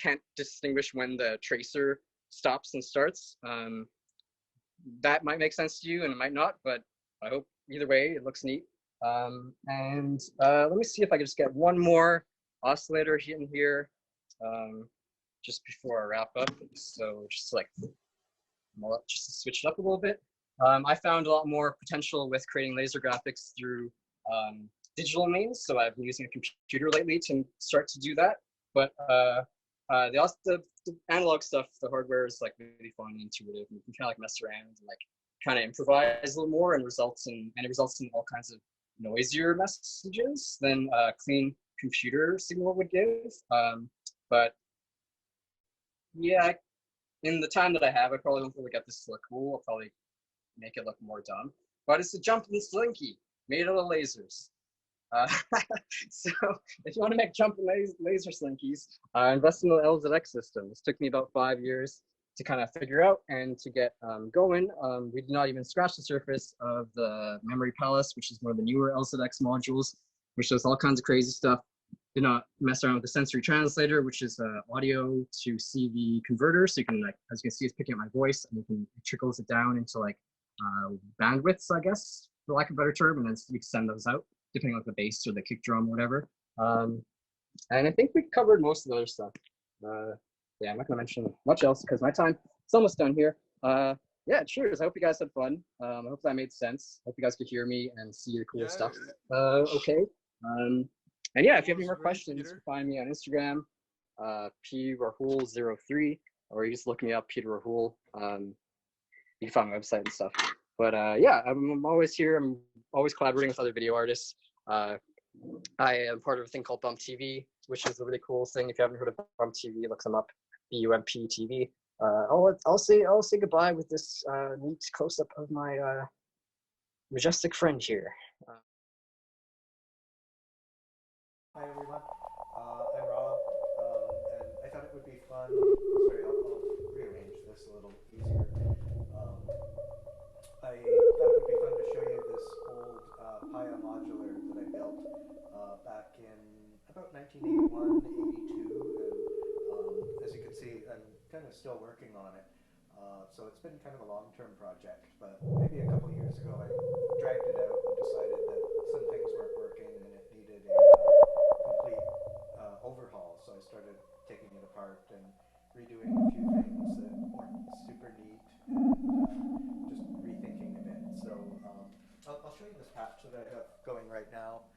can't distinguish when the tracer stops and starts. That might make sense to you and it might not, but I hope either way, it looks neat. Let me see if I can just get one more oscillator in here just before I wrap up. So just like, just to switch it up a little bit. I found a lot more potential with creating laser graphics through digital means. So I've been using a computer lately to start to do that. But the analog stuff, the hardware is like really fun and intuitive. And you can kind of like mess around and like kind of improvise a little more, and it results in all kinds of noisier messages than a clean computer signal would give. But yeah, in the time that I have, I probably won't really get this to look cool. I'll probably make it look more dumb. But it's a jumping slinky made out of lasers. So if you want to make jumping laser slinkies, invest in the LZX system. This took me about 5 years to kind of figure out and to get going. We did not even scratch the surface of the Memory Palace, which is one of the newer LZX modules, which does all kinds of crazy stuff. Did not mess around with the sensory translator, which is an audio to CV converter. So you can, like, as you can see, it's picking up my voice and it trickles it down into like bandwidths, I guess, for lack of a better term, and then you can send those out depending on the bass or the kick drum or whatever. And I think we covered most of the other stuff. Yeah, I'm not gonna mention much else because my time is almost done here. Yeah, cheers. I hope you guys had fun. I hope that made sense. I hope you guys could hear me and see the cool stuff. Okay. And yeah, if you have any more questions, you can find me on Instagram, prahul03, or you just look me up, Peter Rahul. You can find my website and stuff. But yeah, I'm always here. I'm always collaborating with other video artists. I am part of a thing called Bump TV, which is a really cool thing. If you haven't heard of Bump TV, look them up, BUMP TV. I'll say goodbye with this neat close-up of my majestic friend here. Hi everyone, I'm Rob, and I thought it would be fun. Sorry, I'll rearrange this a little easier. I thought it would be fun to show you this old Paia modular that I built back in about 1981, 82, and as you can see, I'm kind of still working on it. So it's been kind of a long-term project, but maybe a couple years ago I dragged it out and decided that some things weren't working and it needed a complete overhaul. So I started taking it apart and redoing a few things that weren't super neat and just rethinking a bit. So I'll show you this patch that I have going right now.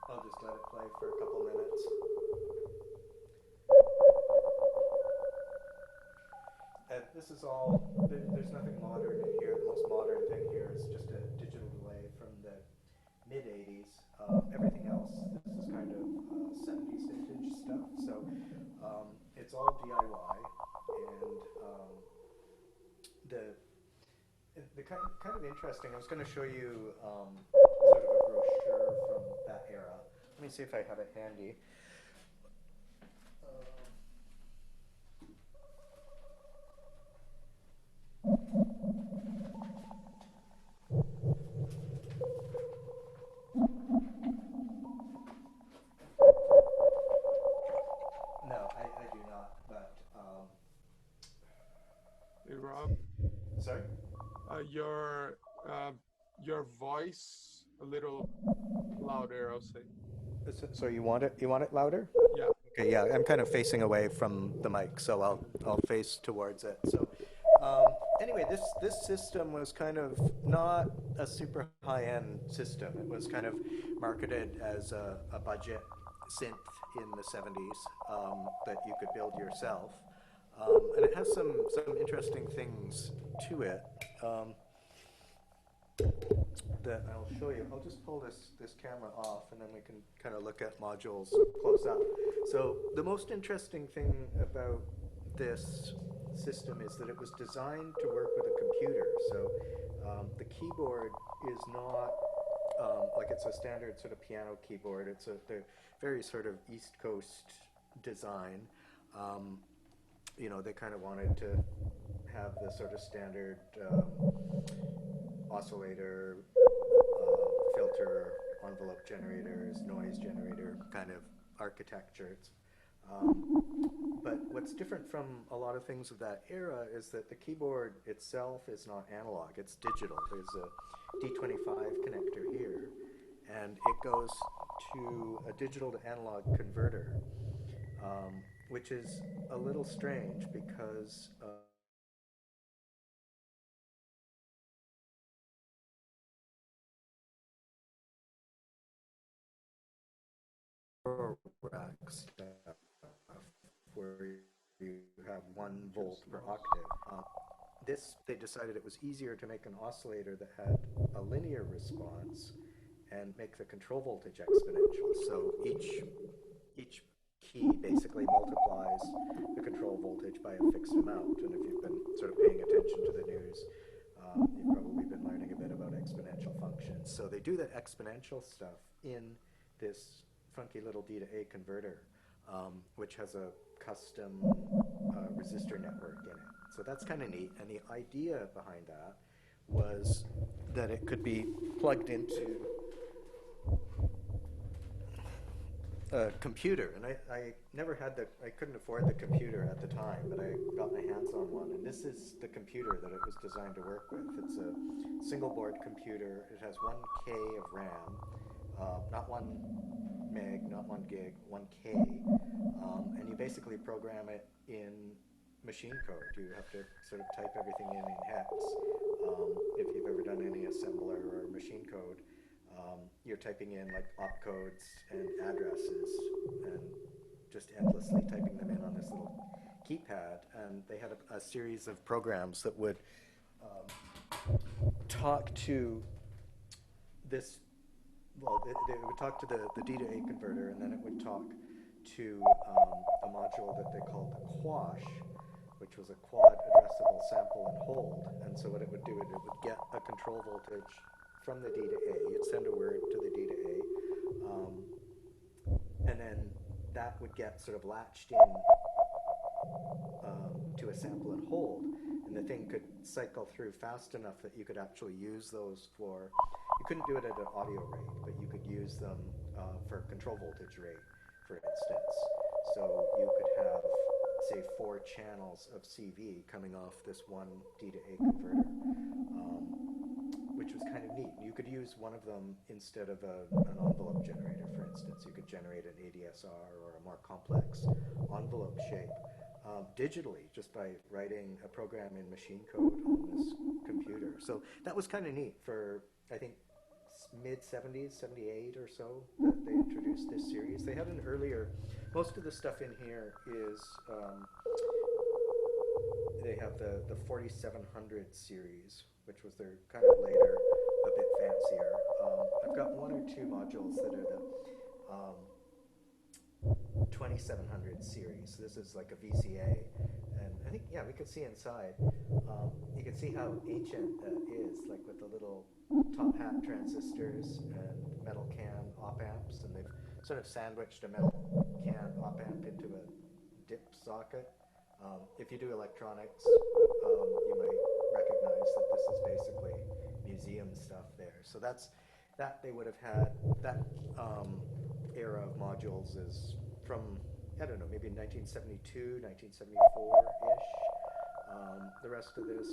I'll just let it play for a couple minutes. And this is all, there's nothing modern in here. The most modern thing here is just a digital delay from the mid-80s. Everything else, this is kind of 70s vintage stuff. So it's all DIY. And the kind of interesting, I was going to show you sort of a brochure from that era. Let me see if I have it handy. No, I do not, but Hey Rob, sorry? your voice a little louder, I'll say. So you want it louder? Yeah. Okay, yeah, I'm kind of facing away from the mic, so I'll face towards it. So anyway, this system was kind of not a super high-end system. It was kind of marketed as a budget synth in the 70s that you could build yourself. And it has some interesting things to it that I'll show you. I'll just pull this camera off and then we can kind of look at modules close up. So the most interesting thing about this system is that it was designed to work with a computer. So the keyboard is not like it's a standard sort of piano keyboard. It's a very sort of East Coast design. You know, they kind of wanted to have the sort of standard oscillator, filter, envelope generators, noise generator kind of architectures. But what's different from a lot of things of that era is that the keyboard itself is not analog, it's digital. There's a D25 connector here, and it goes to a digital to analog converter, which is a little strange because rack stuff where you have 1 volt per octave. They decided it was easier to make an oscillator that had a linear response and make the control voltage exponential. So each key basically multiplies the control voltage by a fixed amount. And if you've been sort of paying attention to the news, you've probably been learning a bit about exponential functions. So they do the exponential stuff in this funky little D to A converter, which has a custom resistor network in it. So that's kind of neat. And the idea behind that was that it could be plugged into a computer. And I never had I couldn't afford the computer at the time, but I got my hands on one. And this is the computer that it was designed to work with. It's a single board computer. It has 1K of RAM, not 1 meg, not 1 gig, 1K. And you basically program it in machine code. You have to sort of type everything in hex. If you've ever done any assembler or machine code, you're typing in like opcodes and addresses and just endlessly typing them in on this little keypad. And they had a series of programs that would talk to this. Well, they would talk to the D to A converter, and then it would talk to a module that they called Quash, which was a quad addressable sample and hold. And so what it would do, it would get a control voltage from the D to A. You'd send a word to the D to A, and then that would get sort of latched in to a sample and hold, and the thing could cycle through fast enough that you could actually use those for. You couldn't do it at an audio rate, but you could use them for control voltage rate, for instance. So you could have let's say 4 channels of CV coming off this one D to A converter, which was kind of neat. You could use one of them instead of an envelope generator, for instance. You could generate an ADSR or a more complex envelope shape digitally, just by writing a program in machine code on this computer. So that was kind of neat for, I think, mid-70s, 78 or so, that they introduced this series. They had an earlier, most of the stuff in here is, they have the 4700 series, which was their kind of later, a bit fancier. I've got 1 or 2 modules that are the 2700 series. This is like a VCA, and I think, yeah, we could see inside. You can see how ancient that is, like with the little top hat transistors and metal can op amps, and they've sort of sandwiched a metal can op amp into a dip socket. If you do electronics, you might recognize that this is basically museum stuff there. So that they would have had, that era of modules is from, I don't know, maybe 1972, 1974-ish. The rest of this,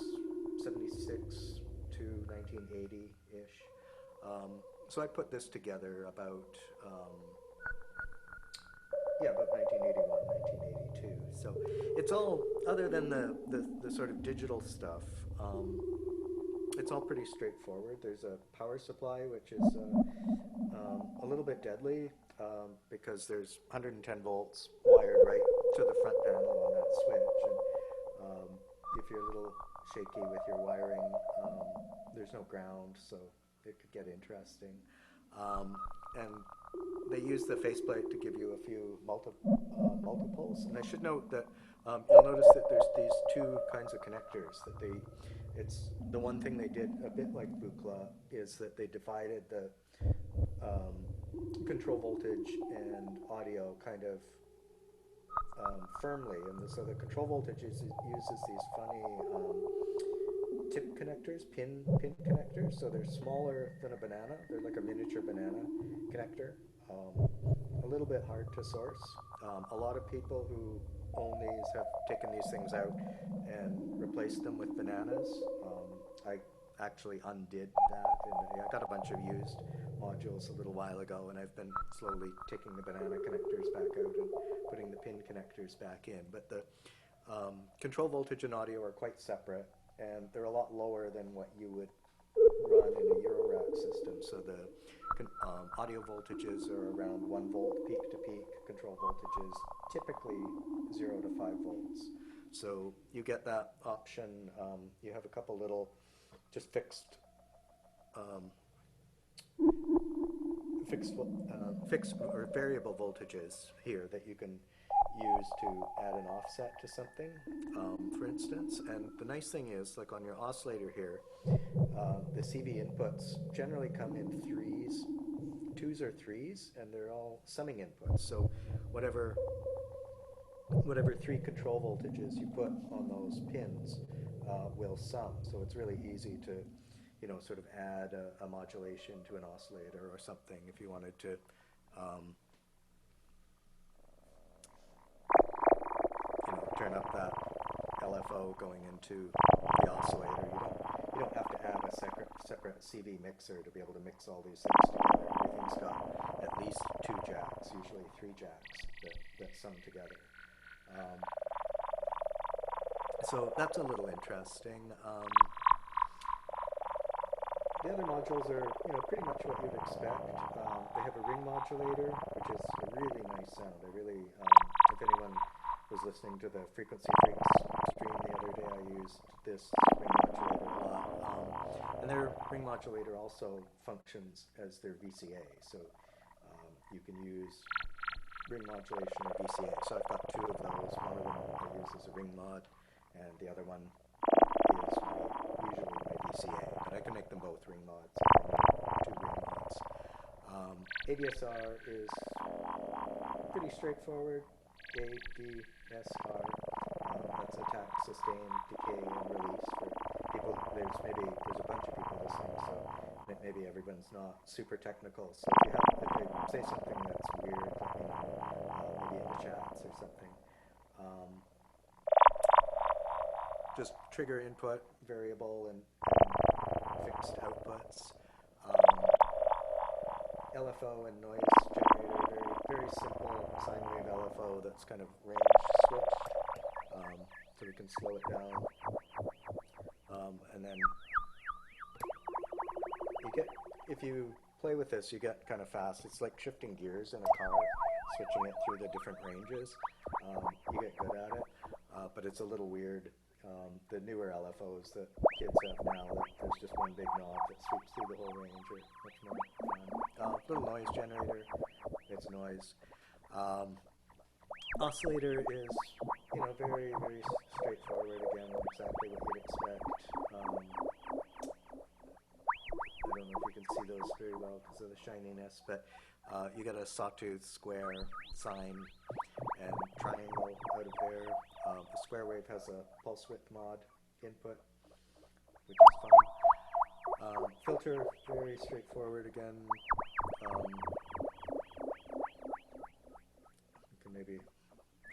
76 to 1980-ish. So I put this together about, about 1981, 1982. So it's all, other than the sort of digital stuff, it's all pretty straightforward. There's a power supply, which is a little bit deadly, because there's 110 volts wired right to the front panel on that switch. And if you're a little shaky with your wiring, there's no ground, so it could get interesting. And they use the faceplate to give you a few multiples. And I should note that you'll notice that there's these 2 kinds of connectors that it's the one thing they did a bit like Buchla is that they divided the control voltage and audio kind of firmly, and so the control voltage uses these funny tip connectors, pin connectors. So they're smaller than a banana. They're like a miniature banana connector. A little bit hard to source. A lot of people who own these have taken these things out and replaced them with bananas. I actually undid that, and I got a bunch of used modules a little while ago, and I've been slowly taking the banana connectors back out and putting the pin connectors back in. But the control voltage and audio are quite separate, and they're a lot lower than what you would run in a Eurorack system. So the audio voltages are around 1 volt peak to peak. Control voltages typically 0 to 5 volts. So you get that option. You have a couple little just fixed or variable voltages here that you can use to add an offset to something, for instance. And the nice thing is, like on your oscillator here, the CV inputs generally come in 2s or 3s, and they're all summing inputs. So whatever 3 control voltages you put on those pins will sum. So it's really easy to, sort of add a modulation to an oscillator or something if you wanted to, turn up that LFO going into the oscillator. You don't have to have a separate CV mixer to be able to mix all these things together. Everything's got at least 2 jacks, usually 3 jacks that sum together. So that's a little interesting. The other modules are, pretty much what you'd expect. They have a ring modulator, which is a really nice sound. I really, if anyone was listening to the Frequency Freaks stream the other day, I used this ring modulator a lot. And their ring modulator also functions as their VCA. So you can use ring modulation or VCA. So I've got 2 of those. One of them I use as a ring mod, and the other one is usually my VCA. But I can make them both ring mods. 2 ring mods. ADSR is pretty straightforward. A, D, S, R. That's attack, sustain, decay, and release for people. There's a bunch of people listening, so maybe everyone's not super technical. So if I say something that's weird, let me know, maybe in the chats or something. just trigger input, variable, and fixed outputs. LFO and noise generator, very simple sine wave LFO that's kind of range switch, so we can slow it down. And then you get, if you play with this, you get kind of fast. It's like shifting gears in a car, switching it through the different ranges. You get good at it, but it's a little weird. The newer LFOs that kids have now, there's just one big knob that sweeps through the whole range, or much more fun. Little noise generator, it's noise. Oscillator is, very, very straightforward. Again, exactly what you'd expect. I don't know if you can see those very well because of the shininess, but you get a sawtooth, square, sine, and triangle out of there. The square wave has a pulse width mod input, which is fun. Filter, very straightforward again. You can maybe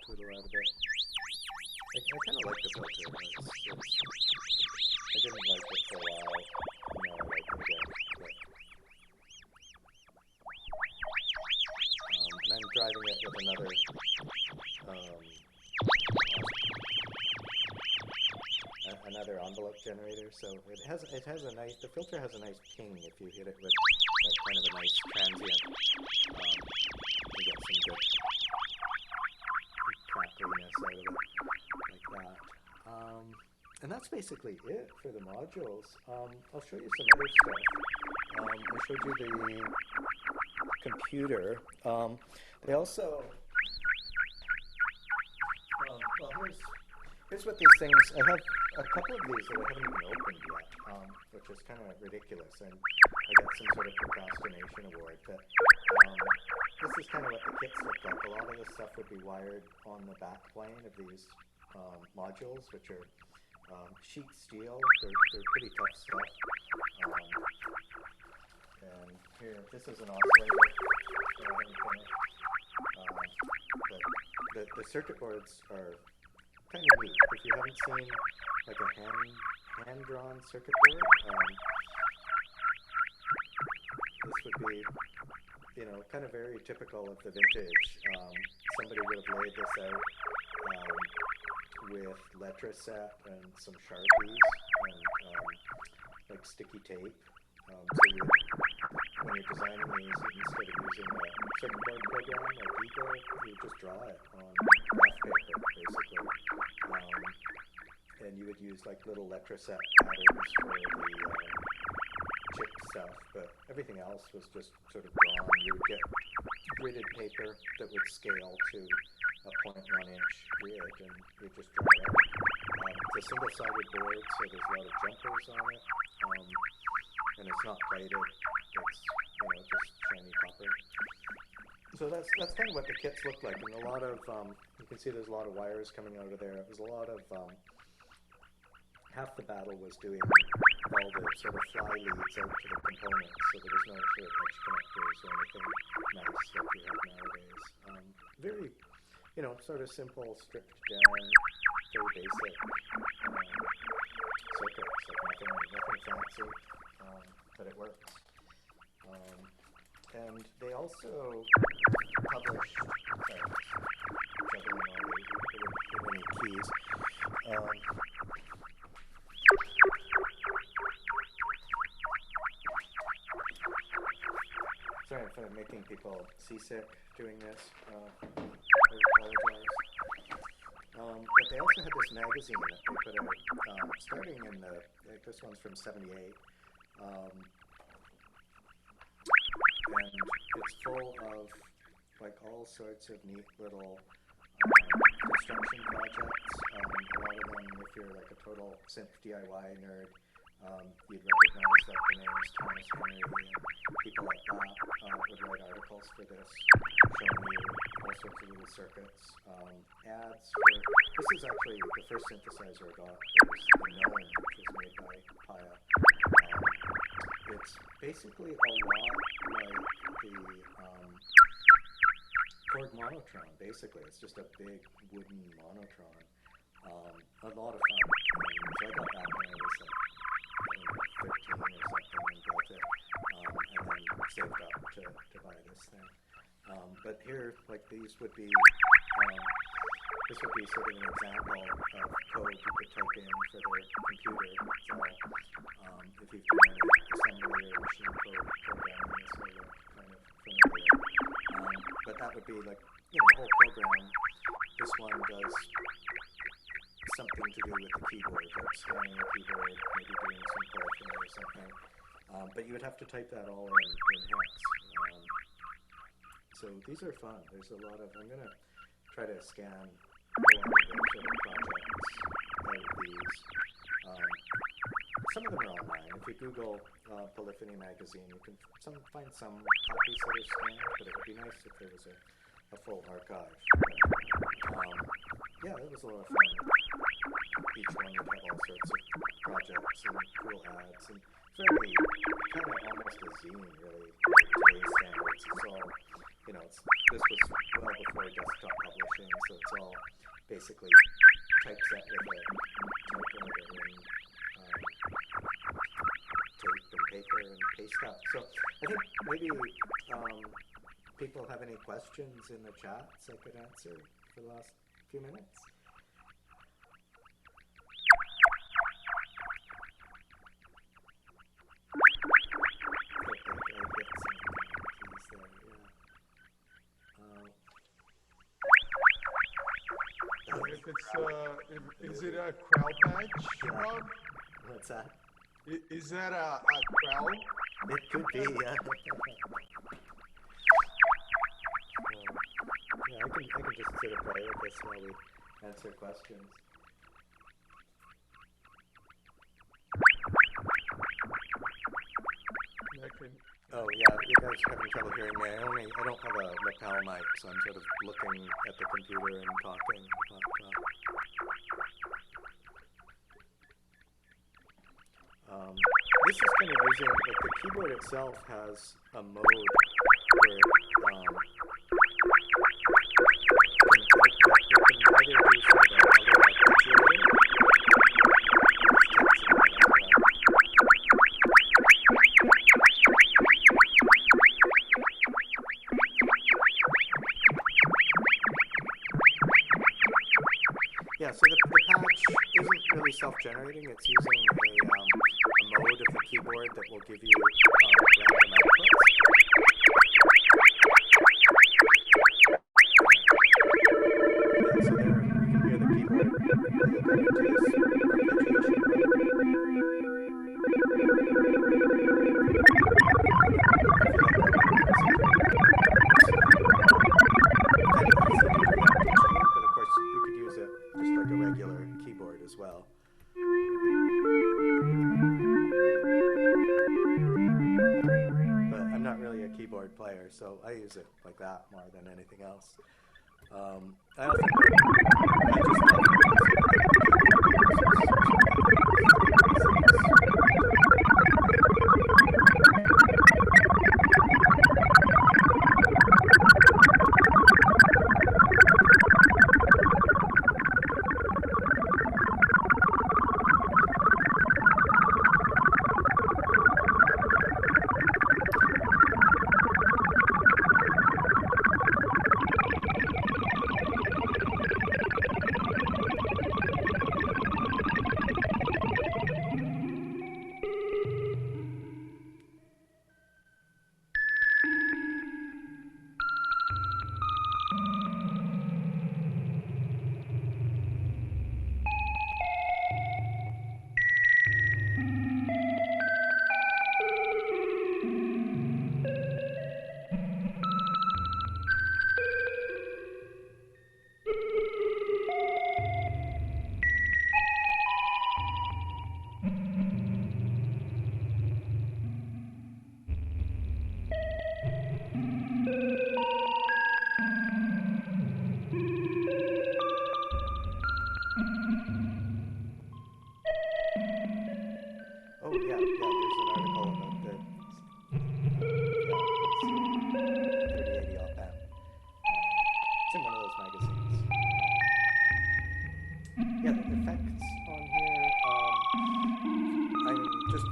twiddle out a bit. I kind of like the filter. I didn't like it for a while. Now I like it again. And I'm driving it with another envelope generator, so it has a nice. The filter has a nice ping if you hit it with like kind of a nice transient. You get some good crackliness out of it, like that. And that's basically it for the modules. I'll show you some other stuff. I showed you the computer. They also, here's what these things, I have a couple of these that I haven't even opened yet, which is kind of ridiculous, and I got some sort of procrastination award, but this is kind of what the kits look like. A lot of this stuff would be wired on the back plane of these modules, which are sheet steel. They're pretty tough stuff. And here, this is an oscillator that I haven't finished. The circuit boards are kind of neat. If you haven't seen like a hand-drawn circuit board, this would be, kind of very typical of the vintage. Somebody would have laid this out with letra set and some Sharpies and like sticky tape. So when you're designing these, instead of using a circuit board program like Eagle, you just draw it on graph paper, basically. And you would use like little letra set patterns for the chip stuff, but everything else was just sort of drawn. You would get gridded paper that would scale to a 0.1-inch grid, and you just draw it out. It's a single-sided board, so there's a lot of jumpers on it, and it's not plated. It's just shiny copper. So that's kind of what the kits look like, and a lot of you can see there's a lot of wires coming out of there. It was a lot of half the battle was doing all the sort of fly leads out to the components, so there was no sort of edge connectors or anything nice like we have nowadays. Very, sort of simple, stripped down, very basic circuits, like nothing fancy, but it works. And they also published, juggling all the keys. Sorry if I'm making people seasick doing this. I apologize. But they also had this magazine that they put out, starting in this one's from '78. And it's full of like all sorts of neat little construction projects. A lot of them, if you're like a total synth DIY nerd, you'd recognize like the names Thomas Henry and people like that would write articles for this, showing you all sorts of little circuits. Ads for, this is actually the first synthesizer I got. It was the Gnome, which was made by Paia. It's basically a lot like the Korg Monotron, basically. It's just a big wooden monotron. A lot of fun. But here, like these would be, this would be sort of an example of code you could type in for the computer. So if you've done any assembly or machine code programming, this will look kind of familiar. But that would be like, you know, a whole program. This one does something to do with the keyboard, like scanning the keyboard, maybe doing some polyphony or something. But you would have to type that all in hex. So these are fun. There's a lot of, I'm going to try to scan a lot of the sort of projects out of these. Some of them are online. If you Google Polyphony magazine, you can find some copies that are scanned, but it would be nice if there was a full archive. Yeah, it was a lot of fun. Each one would have all sorts of projects and cool ads, and very kind of almost a zine, really, by today's standards. It's all, you know, this was well before desktop publishing, so it's all basically typeset with a typewriter and tape and paper and paste up. So I think maybe people have any questions in the chats I could answer for the last few minutes. If it's, is it a crowd patch, Rob? What's that? Is that a crowd? It could be, yeah. Yeah, I can just sort of play with this while we answer questions. Oh yeah, you guys are having trouble hearing me. I don't have a lapel mic, so I'm sort of looking at the computer and talking. This is kind of using, like the keyboard itself has a mode where it can either do sort of a little arpeggiator. Yeah, so the patch isn't really self-generating. It's using a mode of the keyboard that will give you random outputs. Yeah, so there you can hear the keyboard. You'll go into this arpeggiation but of course you could use it just like a regular keyboard as well. But I'm not really a keyboard player, so I use it like that more than anything else. I also I just love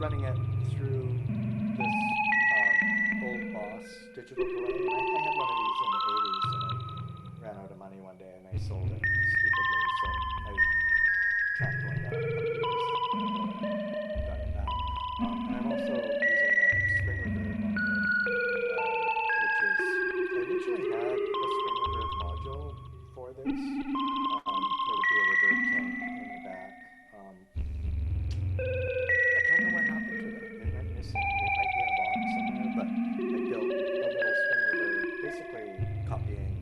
running it through this old Boss digital delay. And I had one of these in the 80s. one day and I sold it stupidly, so I tracked one down a couple years ago, got it back. And I'm also using a spring reverb module, which is, I originally had a spring reverb module for this. There would be a reverb tank in the back. I don't know what happened to it. It went missing. It might be in a box somewhere, but I built a little spring reverb, basically copying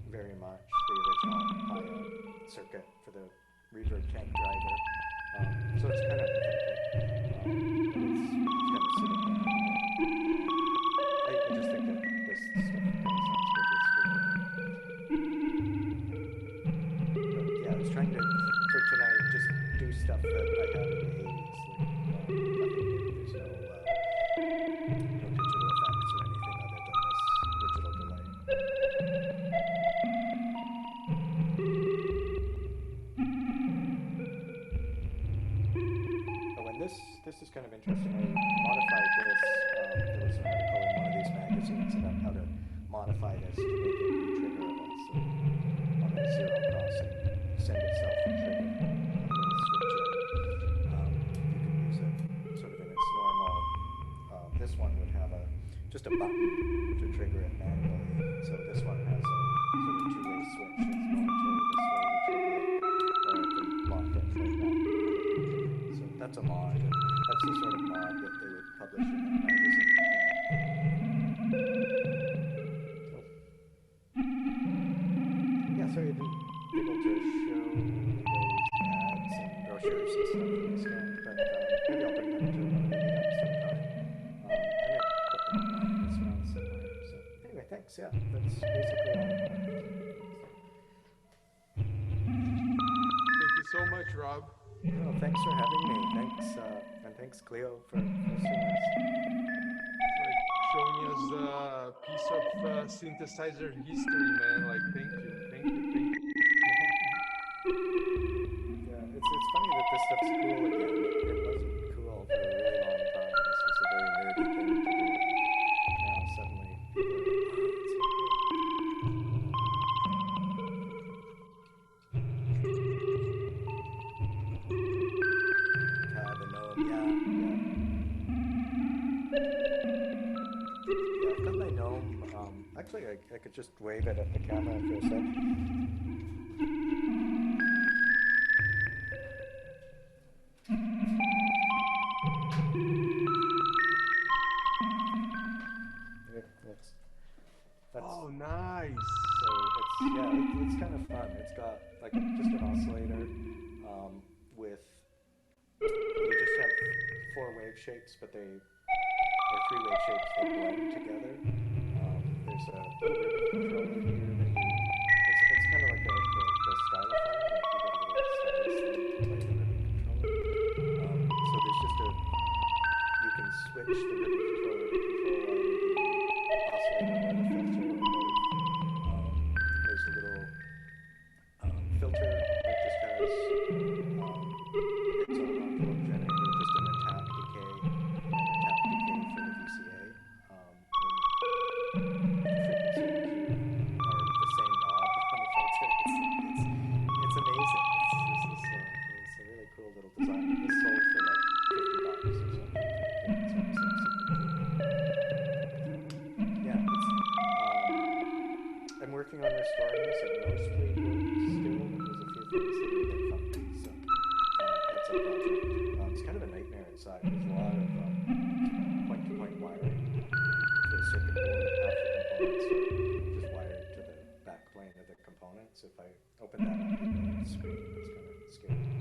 very much the original Paia circuit for the reverb tank driver. So it's kind of authentic, but it's kind of sitting there. I just think that this stuff kind of sounds good with spring reverb. But yeah, I was trying to, for tonight, just do stuff that I had in the 80s. Like, nothing new. There's no digital effects or anything other than this digital delay. Oh, and this is kind of interesting. I modified this. There was an article in one of these magazines about how to modify this to make it re-triggerable. So on a zero crossing, send itself a trigger. Little switch it. You can use it sort of in its normal. This one would have just a button to trigger it manually. So this one has a sort of two-way switch. It's momentary this way to trigger it, or it can lock it right back. So that's a mod, and that's the sort of mod that they would publish in that magazine. So, yeah, sorry I didn't able to show those ads and brochures and stuff in this game, but maybe I'll bring them to one of the meetups sometime. I might put them online as well somewhere. So anyway, thanks. Yeah, that's basically all. Thank you so much, Rob. No, thanks for having me. Thanks, and thanks, Cleo, for hosting this. Like showing us a piece of synthesizer history, man. Like, thank you. Yeah, it's funny that this stuff's cool again. It wasn't cool for a really long time. This was a very nerdy thing to do. Now suddenly people are like, oh, it's so cool. The gnome, yeah. Yeah, I've got my gnome. Actually, I could just wave it at the camera for a sec. That's Oh, nice. so it's kind of fun. It's got like just an oscillator with you just have 4 wave shapes, but or 3 wave shapes that blend together. There's a little ribbon controller here that it's kind of like the stylophone. Like you got a little stylus thing to play the ribbon controller. So there's just you can switch the ribbon controller to control either the oscillator or the filter or both. There's a little filter that just has its own envelope generator, just an attack decay and an attack decay for the VCA. When the frequency and Q are the same knob on the filter. It's amazing. It's a really cool little design. This sold for like $50 or something to a kid, so it's super cool. Yeah, I'm working on restoring this. It mostly works still, but there's a few things that are a bit funky, so that's a project. It's kind of a nightmare inside. There's a lot of point-to-point wiring to the circuit board. Half the components are just wired to the backplane of the components. If I open that up, you can screen. It's kind of scary.